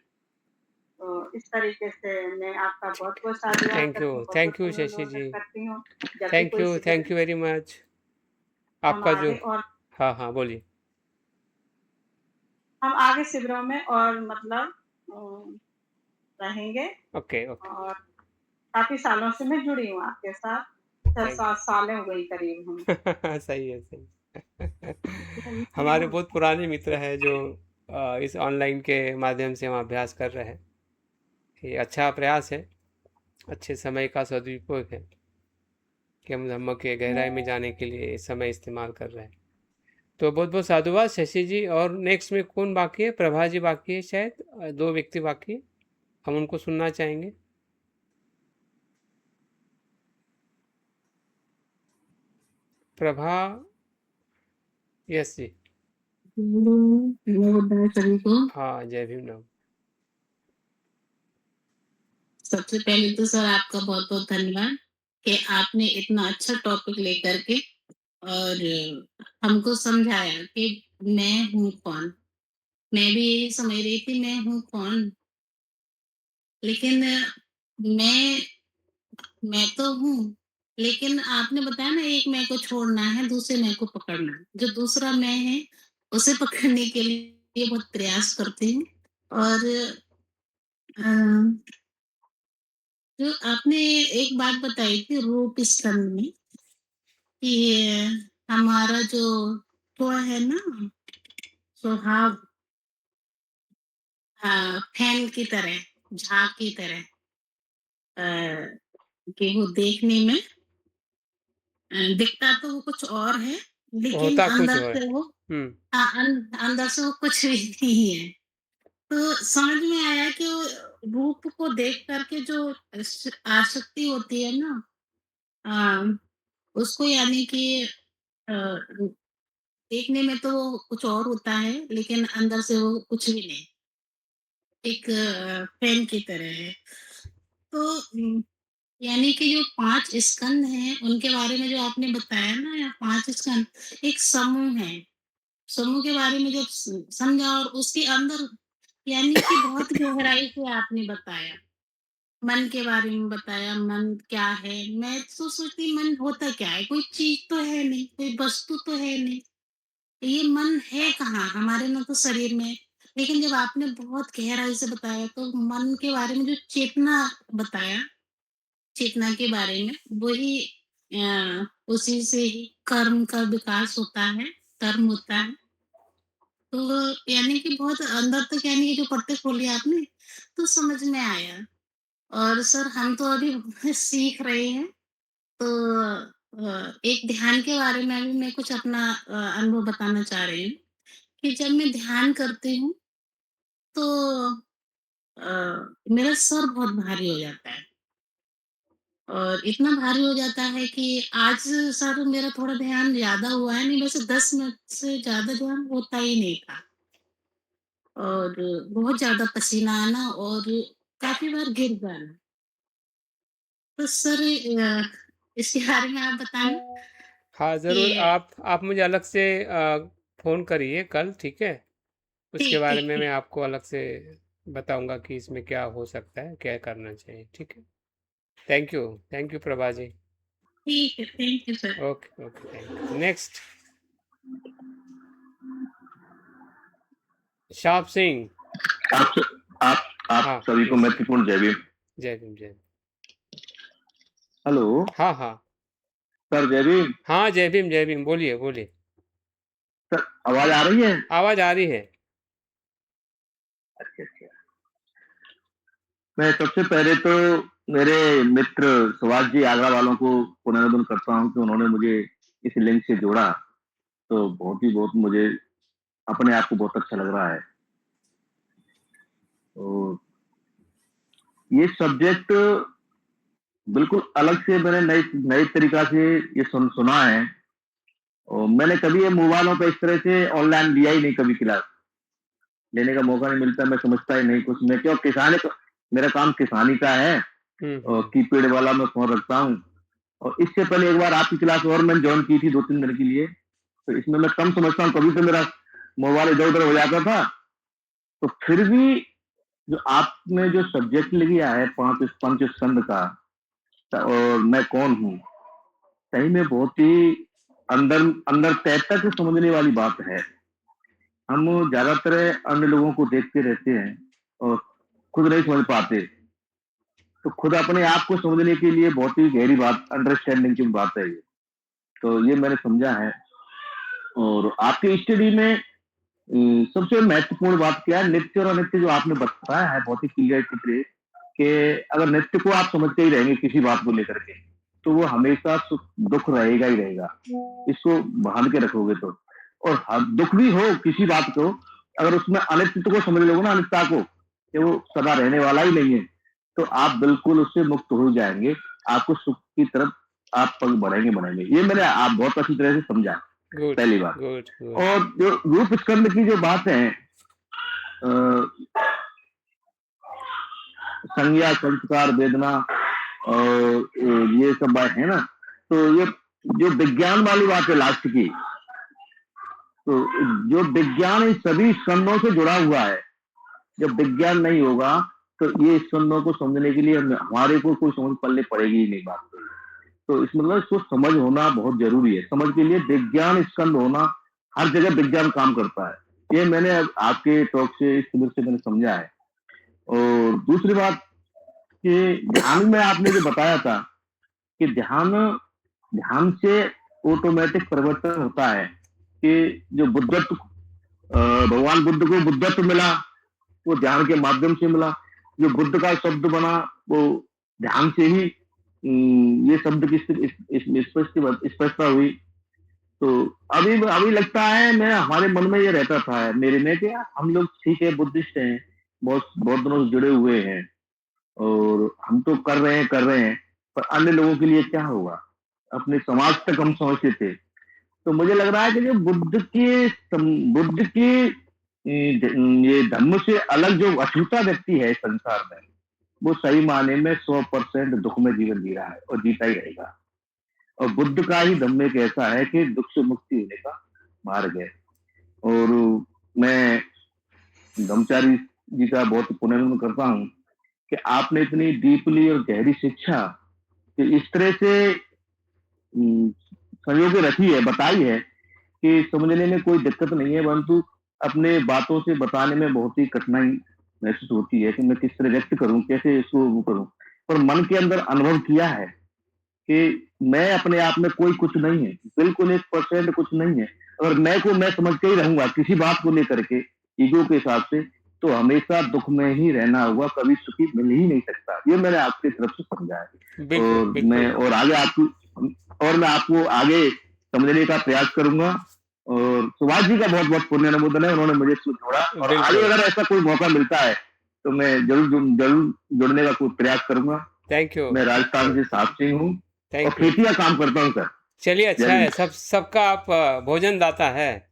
Speaker 8: तो इस तरीके से मैं आपका बहुत-बहुत साधुवाद करती हूँ,
Speaker 1: थैंक
Speaker 8: बहुत-बहुत
Speaker 1: यू शशि
Speaker 8: अभिनंदन
Speaker 1: जी।
Speaker 8: करती हूँ। जब भी कोई शिविर
Speaker 1: थैंक यू वेरी मच।
Speaker 8: हम
Speaker 1: आपका जो
Speaker 8: आगे और
Speaker 1: हाँ, हाँ, बोलिए।
Speaker 8: हम आगे शिविरों में और मतलब रहेंगे
Speaker 1: ओके, ओके।
Speaker 8: और काफ़ी सालों से मैं जुड़ी हूँ आपके साथ।
Speaker 1: थैंक
Speaker 8: 6-7 सालें हो गई करीब हमें।
Speaker 1: सही है, सही है।
Speaker 8: तो
Speaker 1: हमारे
Speaker 8: इसलिए
Speaker 1: बहुत पुराने मित्र हैं जो इस ऑनलाइन के माध्यम से हम अभ्यास कर रहे हैं। ये अच्छा प्रयास है, अच्छे समय का सदुपयोग है कि हम धम्म के गहराई में जाने के लिए समय इस्तेमाल कर रहे हैं। तो बहुत बहुत साधुवाद शशि जी। और नेक्स्ट में कौन बाकी है? प्रभा जी बाकी है शायद, 2 व्यक्ति बाकी है, हम उनको सुनना चाहेंगे। प्रभा, यस जी।
Speaker 10: सभी को
Speaker 1: हाँ, जय भीम राव।
Speaker 10: सबसे पहले तो सर आपका बहुत बहुत धन्यवाद कि आपने इतना अच्छा टॉपिक लेकर के और हमको समझाया कि मैं हूँ कौन। मैं भी यही समझ रही थी मैं हूँ कौन, लेकिन मैं तो हूँ, लेकिन आपने बताया ना एक मैं को छोड़ना है, दूसरे मैं को पकड़ना है। जो दूसरा मैं है, उसे पकड़ने के लिए बहुत प्रयास करती हूँ और अ, जो आपने एक बात बताई थी रूप स्कंद में कि हमारा जो वो है ना स्वभाव फैन की तरह, झाग की तरह कि वो देखने में दिखता तो वो कुछ और है, लेकिन
Speaker 1: होता कुछ
Speaker 10: अंदर
Speaker 1: और है।
Speaker 10: से वो
Speaker 1: हम्म।
Speaker 10: अंदर से वो कुछ भी नहीं है। तो समझ में आया कि वो रूप को देख करके जो आसक्ति होती है ना, उसको यानी कि अ, देखने में तो वो कुछ और होता है, लेकिन अंदर से वो कुछ भी नहीं, एक पेन की तरह है। तो यानी कि जो 5 स्कंद हैं, उनके बारे में जो आपने बताया ना, या 5 स्कंद एक समूह है। समूह के बारे में जब समझा और उसके अंदर यानी कि बहुत गहराई से आपने बताया। मन के बारे में बताया, मन क्या है? मैं तो सोचती मन होता क्या है? कोई चीज़ तो है नहीं, कोई वस्तु तो है नहीं। ये मन है कहाँ? हमारे ना तो शरीर में। लेकिन जब आपने बहुत गहराई से बताया तो मन के बारे में जो चेतना बताया, चेतना के बारे में वही उसी से ही कर्म का विकास होता है, कर्म होता है। तो यानी कि बहुत अंदर तक यानी कि जो पत्ते खोले आपने, तो समझ में आया। और सर हम तो अभी सीख रहे हैं, तो एक ध्यान के बारे में भी मैं कुछ अपना अनुभव बताना चाह रही हूँ कि जब मैं ध्यान करती हूँ, तो मेरा सर बहुत भारी हो जाता है और इतना भारी हो जाता है कि आज सर मेरा थोड़ा ध्यान ज़्यादा हुआ है, नहीं वैसे 10 मिनट से ज़्यादा ध्यान होता ही नहीं था और बहुत ज़्यादा पसीना आना और काफ़ी बार गिर जाना। तो सर इसके बारे में आप बताएँ
Speaker 1: हाँ, ज़रूर।
Speaker 10: कि
Speaker 1: आप मुझे अलग से फ़ोन करिए कल, ठीक है? उसके
Speaker 10: ठीक,
Speaker 1: बारे
Speaker 10: ठीक,
Speaker 1: में मैं
Speaker 10: ठीक।
Speaker 1: आपको अलग से बताऊँगा कि इसमें क्या हो सकता है, क्या करना चाहिए, ठीक है? Thank you Prabha ji.
Speaker 10: ठीक है, thank you sir.
Speaker 1: Okay, okay, thank you. Next, शाप सिंह।
Speaker 11: आप आप
Speaker 1: हाँ,
Speaker 11: सभी को
Speaker 1: प्लीज़।
Speaker 11: महत्वपूर्ण जय भीम।
Speaker 1: जय भीम, जय भीम।
Speaker 11: हेलो
Speaker 1: हाँ, हाँ।
Speaker 11: सर, जय भीम।
Speaker 1: हाँ, जय भीम, बोलिए, बोलिए।
Speaker 11: सर, आवाज आ रही है?
Speaker 1: आवाज़ आ रही है।
Speaker 11: अच्छा अच्छा। मैं सबसे पहले तो मेरे मित्र सुभाष जी आगरा वालों को पुनर्वंदन करता हूँ कि उन्होंने मुझे इस लिंक से जोड़ा। तो बहुत मुझे अपने आप को बहुत अच्छा लग रहा है। तो ये सब्जेक्ट बिल्कुल अलग से मैंने नए तरीका से ये सुना है और मैंने कभी ये मोबाइलों पे इस तरह से ऑनलाइन लिया ही नहीं, कभी क्लास लेने का मौका नहीं मिलता। मैं समझता ही नहीं कुछ। मैं क्यों मेरा काम किसानी का है और कीपैड वाला मैं फोन रखता हूँ। और इससे पहले एक बार आपकी क्लास और मैंने ज्वाइन की थी 2-3 दिन के लिए, तो इसमें मैं कम समझता हूँ, कभी तो मेरा मोबाइल इधर उधर हो जाता था। तो फिर भी जो आपने जो सब्जेक्ट लिया है पंच स्कंद का, और मैं कौन हूँ, सही में बहुत ही अंदर अंदर तय तक समझने वाली बात है। हम ज्यादातर अन्य लोगों को देखते रहते हैं और खुद नहीं समझ पाते। तो खुद अपने आप को समझने के लिए बहुत ही गहरी बात, अंडरस्टैंडिंग की बात है ये। तो ये मैंने समझा है। और आपकी स्टडी में सबसे महत्वपूर्ण बात क्या है? नृत्य और अनित्य जो आपने बताया है बहुत ही क्लियर कि अगर नृत्य को आप समझते ही रहेंगे किसी बात को लेकर के, तो वो हमेशा दुख रहेगा ही रहेगा, इसको बांध के रखोगे तो। और दुख भी हो किसी बात को, अगर उसमें अनित्य को समझ लोगे ना, अनित्य को, कि वो सदा रहने वाला ही नहीं है, तो आप बिल्कुल उससे मुक्त हो जाएंगे। आपको सुख की तरफ आप पग बढ़ेंगे। ये मैंने आप बहुत अच्छी तरह से समझा,
Speaker 1: गुड,
Speaker 11: पहली बात।
Speaker 1: Good, good.
Speaker 11: और जो रूप स्कंद की जो बात है, संज्ञा, संस्कार, वेदना और ये सब बात है ना, तो ये जो विज्ञान वाली बात है लास्ट की, तो जो विज्ञान इन सभी स्कंदों से जुड़ा हुआ है। जब विज्ञान नहीं होगा तो ये स्कंदों को समझने के लिए हमारे को कोई समझ पल्ले पड़ेगी ही नहीं बात। तो इस मतलब इसको समझ होना बहुत जरूरी है। समझ के लिए विज्ञान स्कंद होना, हर जगह विज्ञान काम करता है। ये मैंने आपके टॉक से इस तरह से मैंने समझा है। और दूसरी बात कि ध्यान में आपने जो बताया था कि ध्यान से ऑटोमेटिक परिवर्तन होता है, कि जो बुद्धत्व भगवान बुद्ध को बुद्धत्व मिला वो ध्यान के माध्यम से मिला। जो बुद्ध का शब्द बना वो ध्यान से ही ये शब्द की स्पष्टता हुई। तो अभी लगता है, मैं हमारे मन में ये रहता था मेरे में कि हम लोग ठीक है बुद्धिस्ट हैं, बहुत दिनों से जुड़े हुए हैं और हम तो कर रहे हैं, पर अन्य लोगों के लिए क्या होगा, अपने समाज तक हम समझते थे। तो मुझे लग रहा है कि जो बुद्ध की ये धर्म से अलग जो अछूता व्यक्ति है संसार में, वो सही मायने में 100% दुख में जीवन जी रहा है और जीता ही रहेगा। और बुद्ध का ही धर्म एक ऐसा है कि दुख से मुक्ति होने का मार्ग है। और मैं ब्रह्मचारी जी का बहुत पुनर्नमन करता हूँ कि आपने इतनी डीपली और गहरी शिक्षा कि इस तरह से संजो के रखी है, बताई है कि समझने में कोई दिक्कत नहीं है, परंतु अपने बातों से बताने में बहुत ही कठिनाई महसूस होती है कि मैं किस तरह व्यक्त करूं, कैसे इसको वो करूं। पर मन के अंदर अनुभव किया है कि मैं अपने आप में कोई कुछ नहीं है, बिल्कुल 1% कुछ नहीं है। अगर मैं को मैं समझ के ही रहूंगा किसी बात को लेकर के ईगो के हिसाब से, तो हमेशा दुख में ही रहना होगा, कभी सुखी मिल ही नहीं सकता। ये मैंने आपकी तरफ से समझा है।
Speaker 1: बिल्कुल
Speaker 11: और
Speaker 1: बिल्कुल
Speaker 11: मैं आपको आगे समझने का प्रयास करूंगा। और सुभाष जी का बहुत बहुत पुण्य अनुमोदन है, उन्होंने मुझे इसको जोड़ा। और आगे
Speaker 1: बिल्कुल।
Speaker 11: अगर ऐसा कोई मौका मिलता है तो मैं जरूर जुड़ने का कोई प्रयास करूंगा।
Speaker 1: Thank you.
Speaker 11: मैं राजस्थान से सात सिंह हूँ और
Speaker 1: थैंक यू।
Speaker 11: खेती का काम करता हूँ सर।
Speaker 1: चलिए अच्छा
Speaker 11: जय
Speaker 1: है,
Speaker 11: हिंद।
Speaker 1: सबका आप भोजन दाता है।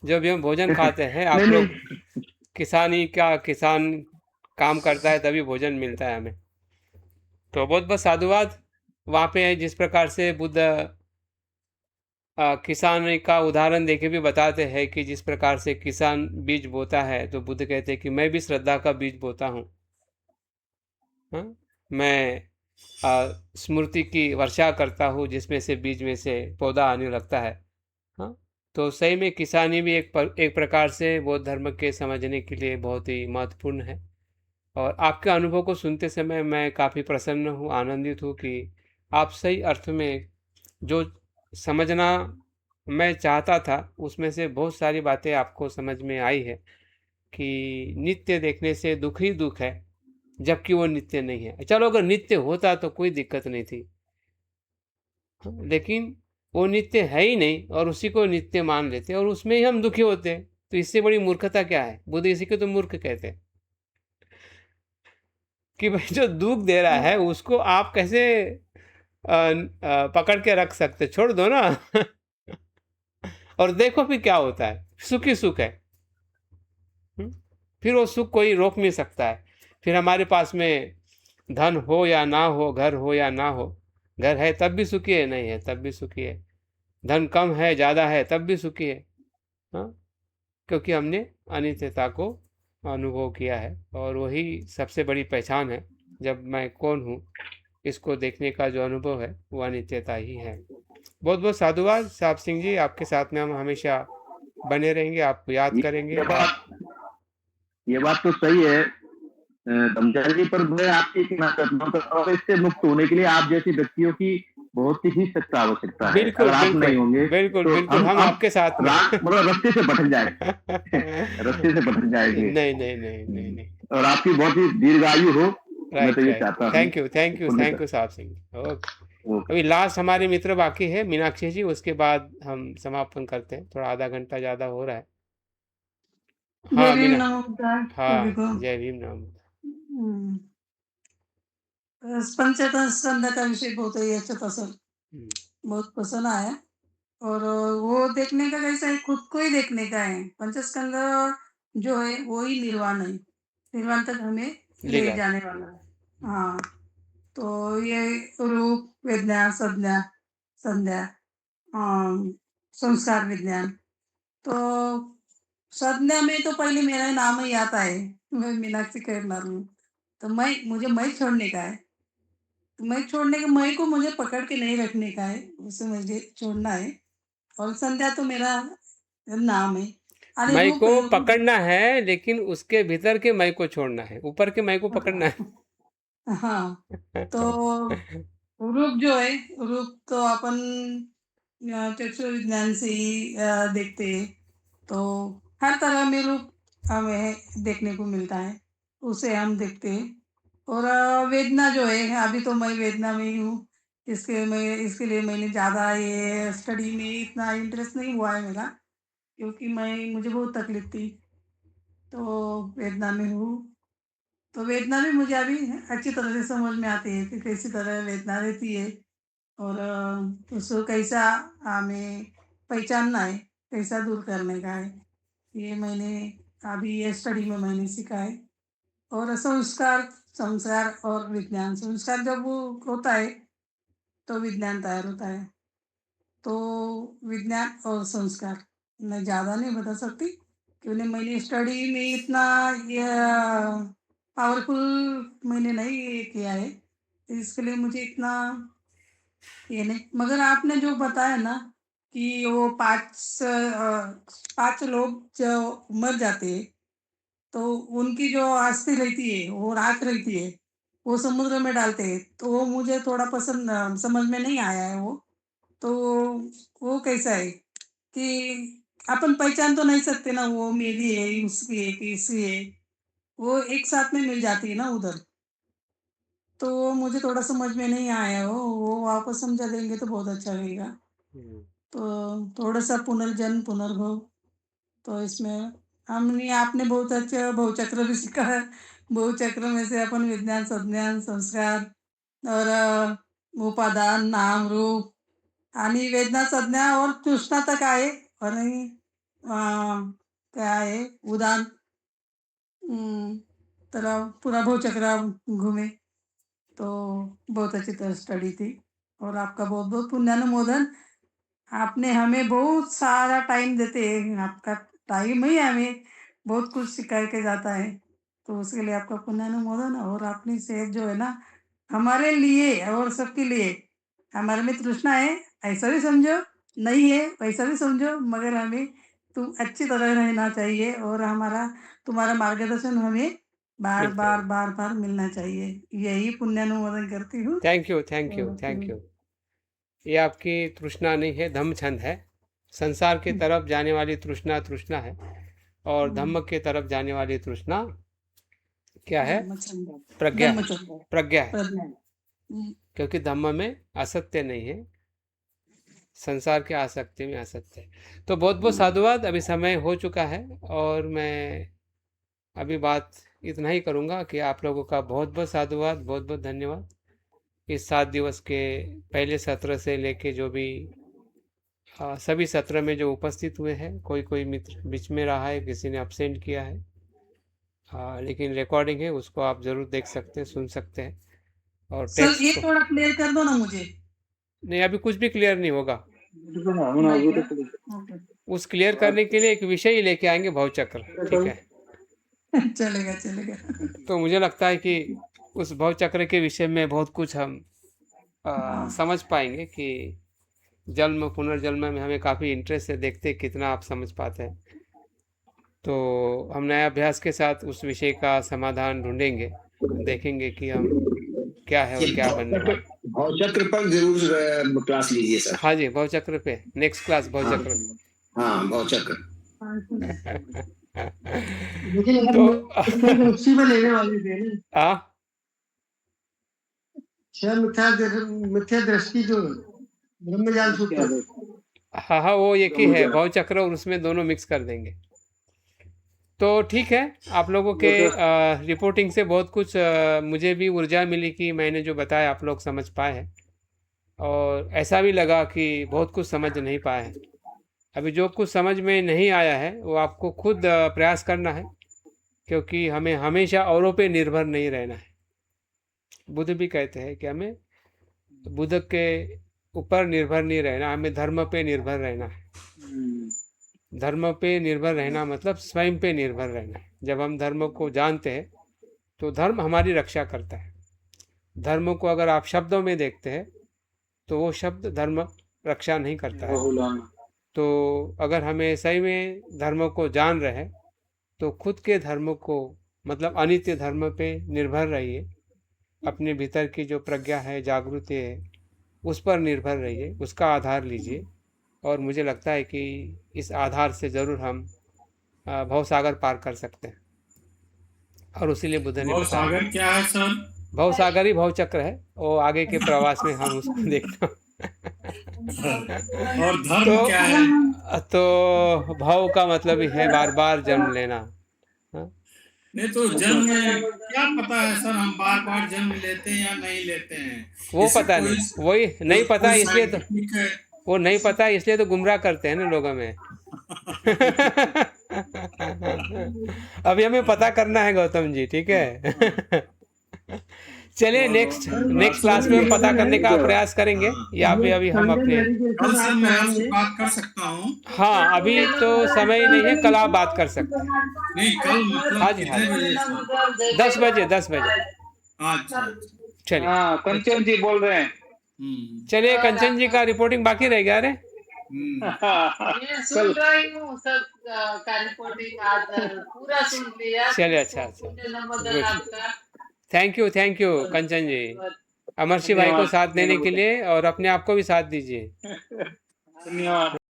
Speaker 1: जो भी हम भोजन खाते हैं आप
Speaker 11: नहीं
Speaker 1: लोग,
Speaker 11: नहीं,
Speaker 1: किसान काम करता है तभी भोजन मिलता है हमें। तो बहुत बहुत साधुवाद। वहाँ पे जिस प्रकार से बुद्ध किसान का उदाहरण देके भी बताते हैं कि जिस प्रकार से किसान बीज बोता है, तो बुद्ध कहते हैं कि मैं भी श्रद्धा का बीज बोता हूँ। हाँ? मैं स्मृति की वर्षा करता हूँ जिसमें से बीज में से पौधा आने लगता है। हाँ? तो सही में किसानी भी एक प्रकार से बौद्ध धर्म के समझने के लिए बहुत ही महत्वपूर्ण है। और आपके अनुभव को सुनते समय मैं काफ़ी प्रसन्न हूँ, आनंदित हूँ कि आप सही अर्थ में जो समझना मैं चाहता था उसमें से बहुत सारी बातें आपको समझ में आई है कि नित्य देखने से दुख ही दुख है, जबकि वो नित्य नहीं है। चलो अगर नित्य होता तो कोई दिक्कत नहीं थी, लेकिन वो नित्य है ही नहीं और उसी को नित्य मान लेते और उसमें ही हम दुखी होते हैं। तो इससे बड़ी मूर्खता क्या है? बुद्ध इसी को तो मूर्ख कहते हैं कि भाई जो दुख दे रहा है उसको आप कैसे पकड़ के रख सकते? छोड़ दो ना। और देखो फिर क्या होता है, सुख ही सुख है। फिर वो सुख कोई रोक नहीं सकता है। फिर हमारे पास में धन हो या ना हो, घर हो या ना हो, घर है तब भी सुखी है, नहीं है तब भी सुखी है, धन कम है ज़्यादा है तब भी सुखी है। हाँ, क्योंकि हमने अनित्यता को अनुभव किया है और वही सबसे बड़ी पहचान है। जब मैं कौन हूँ इसको देखने का जो अनुभव है वो अनित्यता ही है। बहुत बहुत साधुवाद साहब सिंह जी, आपके साथ में हम हमेशा बने रहेंगे, आपको याद करेंगे।
Speaker 11: ये बात तो सही है ब्रह्मचारी जी, पर मैं आपकी कहना चाहता हूँ और इससे मुक्त होने के लिए आप जैसे व्यक्तियों की बहुत ही सख्त आवश्यकता है।
Speaker 1: बिल्कुल
Speaker 11: अगर आप
Speaker 1: बिल्कुल
Speaker 11: नहीं होंगे
Speaker 1: बिल्कुल
Speaker 11: तो
Speaker 1: बिल्कुल हम आपके साथ में।
Speaker 11: मतलब रास्ते से भटक जाए रास्ते से भटक जाएंगे।
Speaker 1: नहीं नहीं नहीं नहीं नहीं।
Speaker 11: और आपकी बहुत ही दीर्घायु हो, मैं तो
Speaker 1: राइट
Speaker 11: ये
Speaker 1: राइट,
Speaker 11: चाहता हूँ।
Speaker 1: Thank you thank you thank you साहब सिंह। ओके, अभी लास्ट हमारे मित्र बाकी है मीनाक्षी जी, उसके बाद हम समापन करते हैं। थोड़ा आधा घंटा ज़्यादा हो रहा है। हाँ मीना, हाँ जय भीम नाम।
Speaker 12: पंचतन स्कंद का विषय बहुत ही अच्छा था सर, बहुत पसंद आया। और वो देखने का कैसा है, खुद को ही देखने का है। पंचस्कंद जो है वो ही निर्वाण है, निर्वाण तक हमें ले जाने वाला है। हाँ, तो ये रूप विज्ञान, संज्ञा, संस्कार विज्ञान। तो संज्ञा में तो पहले मेरा नाम ही आता है, मैं मीनाक्षी करनार हूँ। तो मुझे मैं छोड़ने का है। तो मैं छोड़ने के मैं को मुझे पकड़ के नहीं रखने का है, उसे मुझे छोड़ना है। और संध्या तो मेरा नाम है। अरे
Speaker 1: मैं
Speaker 12: रूप
Speaker 1: को
Speaker 12: है, रूप
Speaker 1: पकड़ना है, लेकिन उसके भीतर के मैं को छोड़ना है, ऊपर के मैं को पकड़ना
Speaker 12: हाँ,
Speaker 1: है।
Speaker 12: तो रूप जो है, रूप तो अपन चक्षु विज्ञान से ही देखते हैं। तो हर तरह में रूप हमें देखने को मिलता है, उसे हम देखते हैं। और वेदना जो है, अभी तो मैं वेदना में ही हूँ। इसके लिए मैंने ज़्यादा ये स्टडी में इतना इंटरेस्ट नहीं हुआ है मेरा, क्योंकि मुझे बहुत तकलीफ थी, तो वेदना में हूँ। तो वेदना भी मुझे अभी अच्छी तरह से समझ में आती है कि कैसी तरह वेदना रहती है, और उसको कैसा हमें पहचानना है, कैसा दूर करने का है। ये मैंने अभी ये स्टडी में मैंने सीखा है। और संस्कार और विज्ञान, संस्कार जब वो होता है तो विज्ञान तैयार होता है। तो विज्ञान और संस्कार मैं ज़्यादा नहीं बता सकती, क्योंकि मैंने स्टडी में इतना ये पावरफुल मैंने नहीं किया है, इसके लिए मुझे इतना ये नहीं। मगर आपने जो बताया ना कि वो 5 लोग जो मर जाते हैं, तो उनकी जो अस्थि रहती है, वो राख रहती है, वो समुद्र में डालते हैं, तो वो मुझे थोड़ा समझ में नहीं आया है वो। तो वो कैसा है कि अपन पहचान तो नहीं सकते ना, वो मेरी है, उसकी है, कि इसकी है। वो एक साथ में मिल जाती है ना उधर। तो वो मुझे थोड़ा समझ में नहीं आया वो वापस समझा देंगे तो बहुत अच्छा रहेगा। तो थोड़ा-सा पुनर्जन्म, पुनर्भव, तो इसमें आपने बहुत अच्छा बहुचक्र भी सीखा है। बहुचक्र में से अपन विज्ञान, संज्ञान, संस्कार और उपादान, नाम, रूप आणि वेदना, संज्ञा और तृष्णा तक आहे आणि काय आहे उदान, तर पूरा बहुचक्र घूमे। तो बहुत अच्छी तरह स्टडी थी, और आपका बहुत-बहुत पुण्यानुमोदन। आपने हमें बहुत सारा टाइम देते हैं, आपका टाइम ही हमें बहुत कुछ सिखा के जाता है, तो उसके लिए आपका पुण्यानुमोदन। और अपनी सेहत जो है ना, हमारे लिए और सबके लिए, हमारे में तृष्णा है ऐसा भी समझो, नहीं है वैसा भी समझो, मगर हमें तुम अच्छी तरह रहना चाहिए, और तुम्हारा मार्गदर्शन हमें बार
Speaker 1: मिलते
Speaker 12: बार
Speaker 1: हैं।
Speaker 12: बार बार मिलना चाहिए, यही पुण्यानुमोदन करती हूँ।
Speaker 1: थैंक यू, थैंक यू,
Speaker 12: और
Speaker 1: थैंक यू। ये आपकी तृष्णा नहीं है, धम्म छंद है। संसार की तरफ जाने वाली तृष्णा तृष्णा है, और धम्म के तरफ जाने वाली तृष्णा क्या है? प्रज्ञा है, प्रज्ञा है। क्योंकि धम्म में असत्य नहीं है, संसार के आसक्ति में असत्य है। तो बहुत बहुत साधुवाद। अभी समय हो चुका है, और मैं अभी बात इतना ही करूँगा कि आप लोगों का बहुत बहुत साधुवाद, बहुत बहुत धन्यवाद। इस 7 दिवस के पहले सत्र से लेके जो भी सभी सत्र में जो उपस्थित हुए हैं, कोई कोई मित्र बीच में रहा है, किसी ने अब्सेंट किया है, लेकिन रिकॉर्डिंग है, उसको आप ज़रूर देख सकते हैं, सुन सकते हैं। और
Speaker 12: सर
Speaker 1: टेक्स्ट
Speaker 12: ये
Speaker 1: को
Speaker 12: थोड़ा क्लियर कर दो ना मुझे।
Speaker 1: नहीं, अभी कुछ भी क्लियर नहीं होगा।
Speaker 12: नहीं क्या? ओके।
Speaker 1: उस क्लियर करने के लिए एक विषय ही लेके आएंगे, भवचक्र, ठीक है?
Speaker 12: चलेगा चलेगा।
Speaker 1: तो मुझे लगता है कि उस भवचक्र के विषय में बहुत कुछ हम समझ पाएंगे कि जन्म पुनर्जन्म में हमें काफ़ी इंटरेस्ट है, देखते हैं कितना आप समझ पाते हैं। तो हम नए अभ्यास के साथ उस विषय का समाधान ढूंढेंगे, देखेंगे कि हम क्या है और क्या बनने वाला।
Speaker 4: भावचक्र पर जरूर क्लास लीजिए सर।
Speaker 1: हाँ जी, भवचक्र पे नेक्स्ट क्लास, भवचक्र।
Speaker 4: हाँ भावचक्र।
Speaker 3: लेकिन
Speaker 1: तो
Speaker 3: उसी में लेने वाले थे ना,
Speaker 1: हाँ
Speaker 3: मिथ्या दृष्टि जो ब्रह्मजाल सूत्र।
Speaker 1: हाँ हाँ, वो एक ही है, भवचक्र, और उसमें दोनों मिक्स कर देंगे। तो ठीक है, आप लोगों के रिपोर्टिंग से बहुत कुछ मुझे भी ऊर्जा मिली कि मैंने जो बताया आप लोग समझ पाए हैं, और ऐसा भी लगा कि बहुत कुछ समझ नहीं पाए हैं। अभी जो कुछ समझ में नहीं आया है वो आपको खुद प्रयास करना है, क्योंकि हमें हमेशा औरों पे निर्भर नहीं रहना है। बुद्ध भी कहते हैं कि हमें बुद्ध के ऊपर निर्भर नहीं रहना, हमें धर्म पे निर्भर रहना है। धर्म पे निर्भर रहना मतलब स्वयं पे निर्भर रहना है। जब हम धर्म को जानते हैं तो धर्म हमारी रक्षा करता है। धर्म को अगर आप शब्दों में देखते हैं तो वो शब्द धर्म रक्षा नहीं करता है। तो अगर हमें सही में धर्म को जान रहे हैं तो खुद के धर्म को, मतलब अनित्य धर्म पे निर्भर रहिए। अपने भीतर की जो प्रज्ञा है, जागृति है, उस पर निर्भर रहिए, उसका आधार लीजिए। और मुझे लगता है कि इस आधार से ज़रूर हम भवसागर पार कर सकते हैं। और उसीलिए बुद्ध ने
Speaker 13: भव
Speaker 1: बताया,
Speaker 13: सागर क्या है सर?
Speaker 1: भवसागर ही भवचक्र है, वो आगे के प्रवास में हम उसको देखते हैं।
Speaker 13: और धर्म क्या है?
Speaker 1: तो भव का मतलब ही है बार बार जन्म लेना। हाँ?
Speaker 13: नहीं तो जन्म क्या पता है सर, हम बार बार जन्म लेते हैं या नहीं लेते हैं?
Speaker 1: वो
Speaker 13: इससे
Speaker 1: पता
Speaker 13: कोई
Speaker 1: नहीं, वही नहीं पता
Speaker 13: कोई
Speaker 1: इसलिए तो,
Speaker 13: साइंटिफिक है?
Speaker 1: वो नहीं पता इसलिए तो गुमराह करते हैं ना लोगों में। अभी हमें पता करना है गौतम जी, ठीक है। चलिए नेक्स्ट क्लास में हम पता करने का प्रयास करेंगे, या अभी हम अपने
Speaker 13: कल से मैं आपसे बात कर सकता हूँ?
Speaker 1: हाँ, अभी तो समय नहीं है, कल आप बात कर सकते हैं।
Speaker 13: नहीं कल मतलब
Speaker 1: हाँ जी,
Speaker 13: कितने बजे सर?
Speaker 1: 10 बजे 10 बजे।
Speaker 13: अच्छा
Speaker 1: चलिए,
Speaker 14: हाँ कंचन जी बोल रहे हैं।
Speaker 1: चलिए कंचन जी का रिपोर्टिंग बाकी रह गया। अरे
Speaker 14: मैं सुन रही हूँ सब का रिपोर्टिंग आज पूरा सुन लिया।
Speaker 1: चलिए, अच्छा
Speaker 14: पुण्य आपका।
Speaker 1: थैंक यू कंचन जी, अमरशी भाई को साथ देने के लिए, और अपने आप को भी साथ दीजिए।
Speaker 14: धन्यवाद।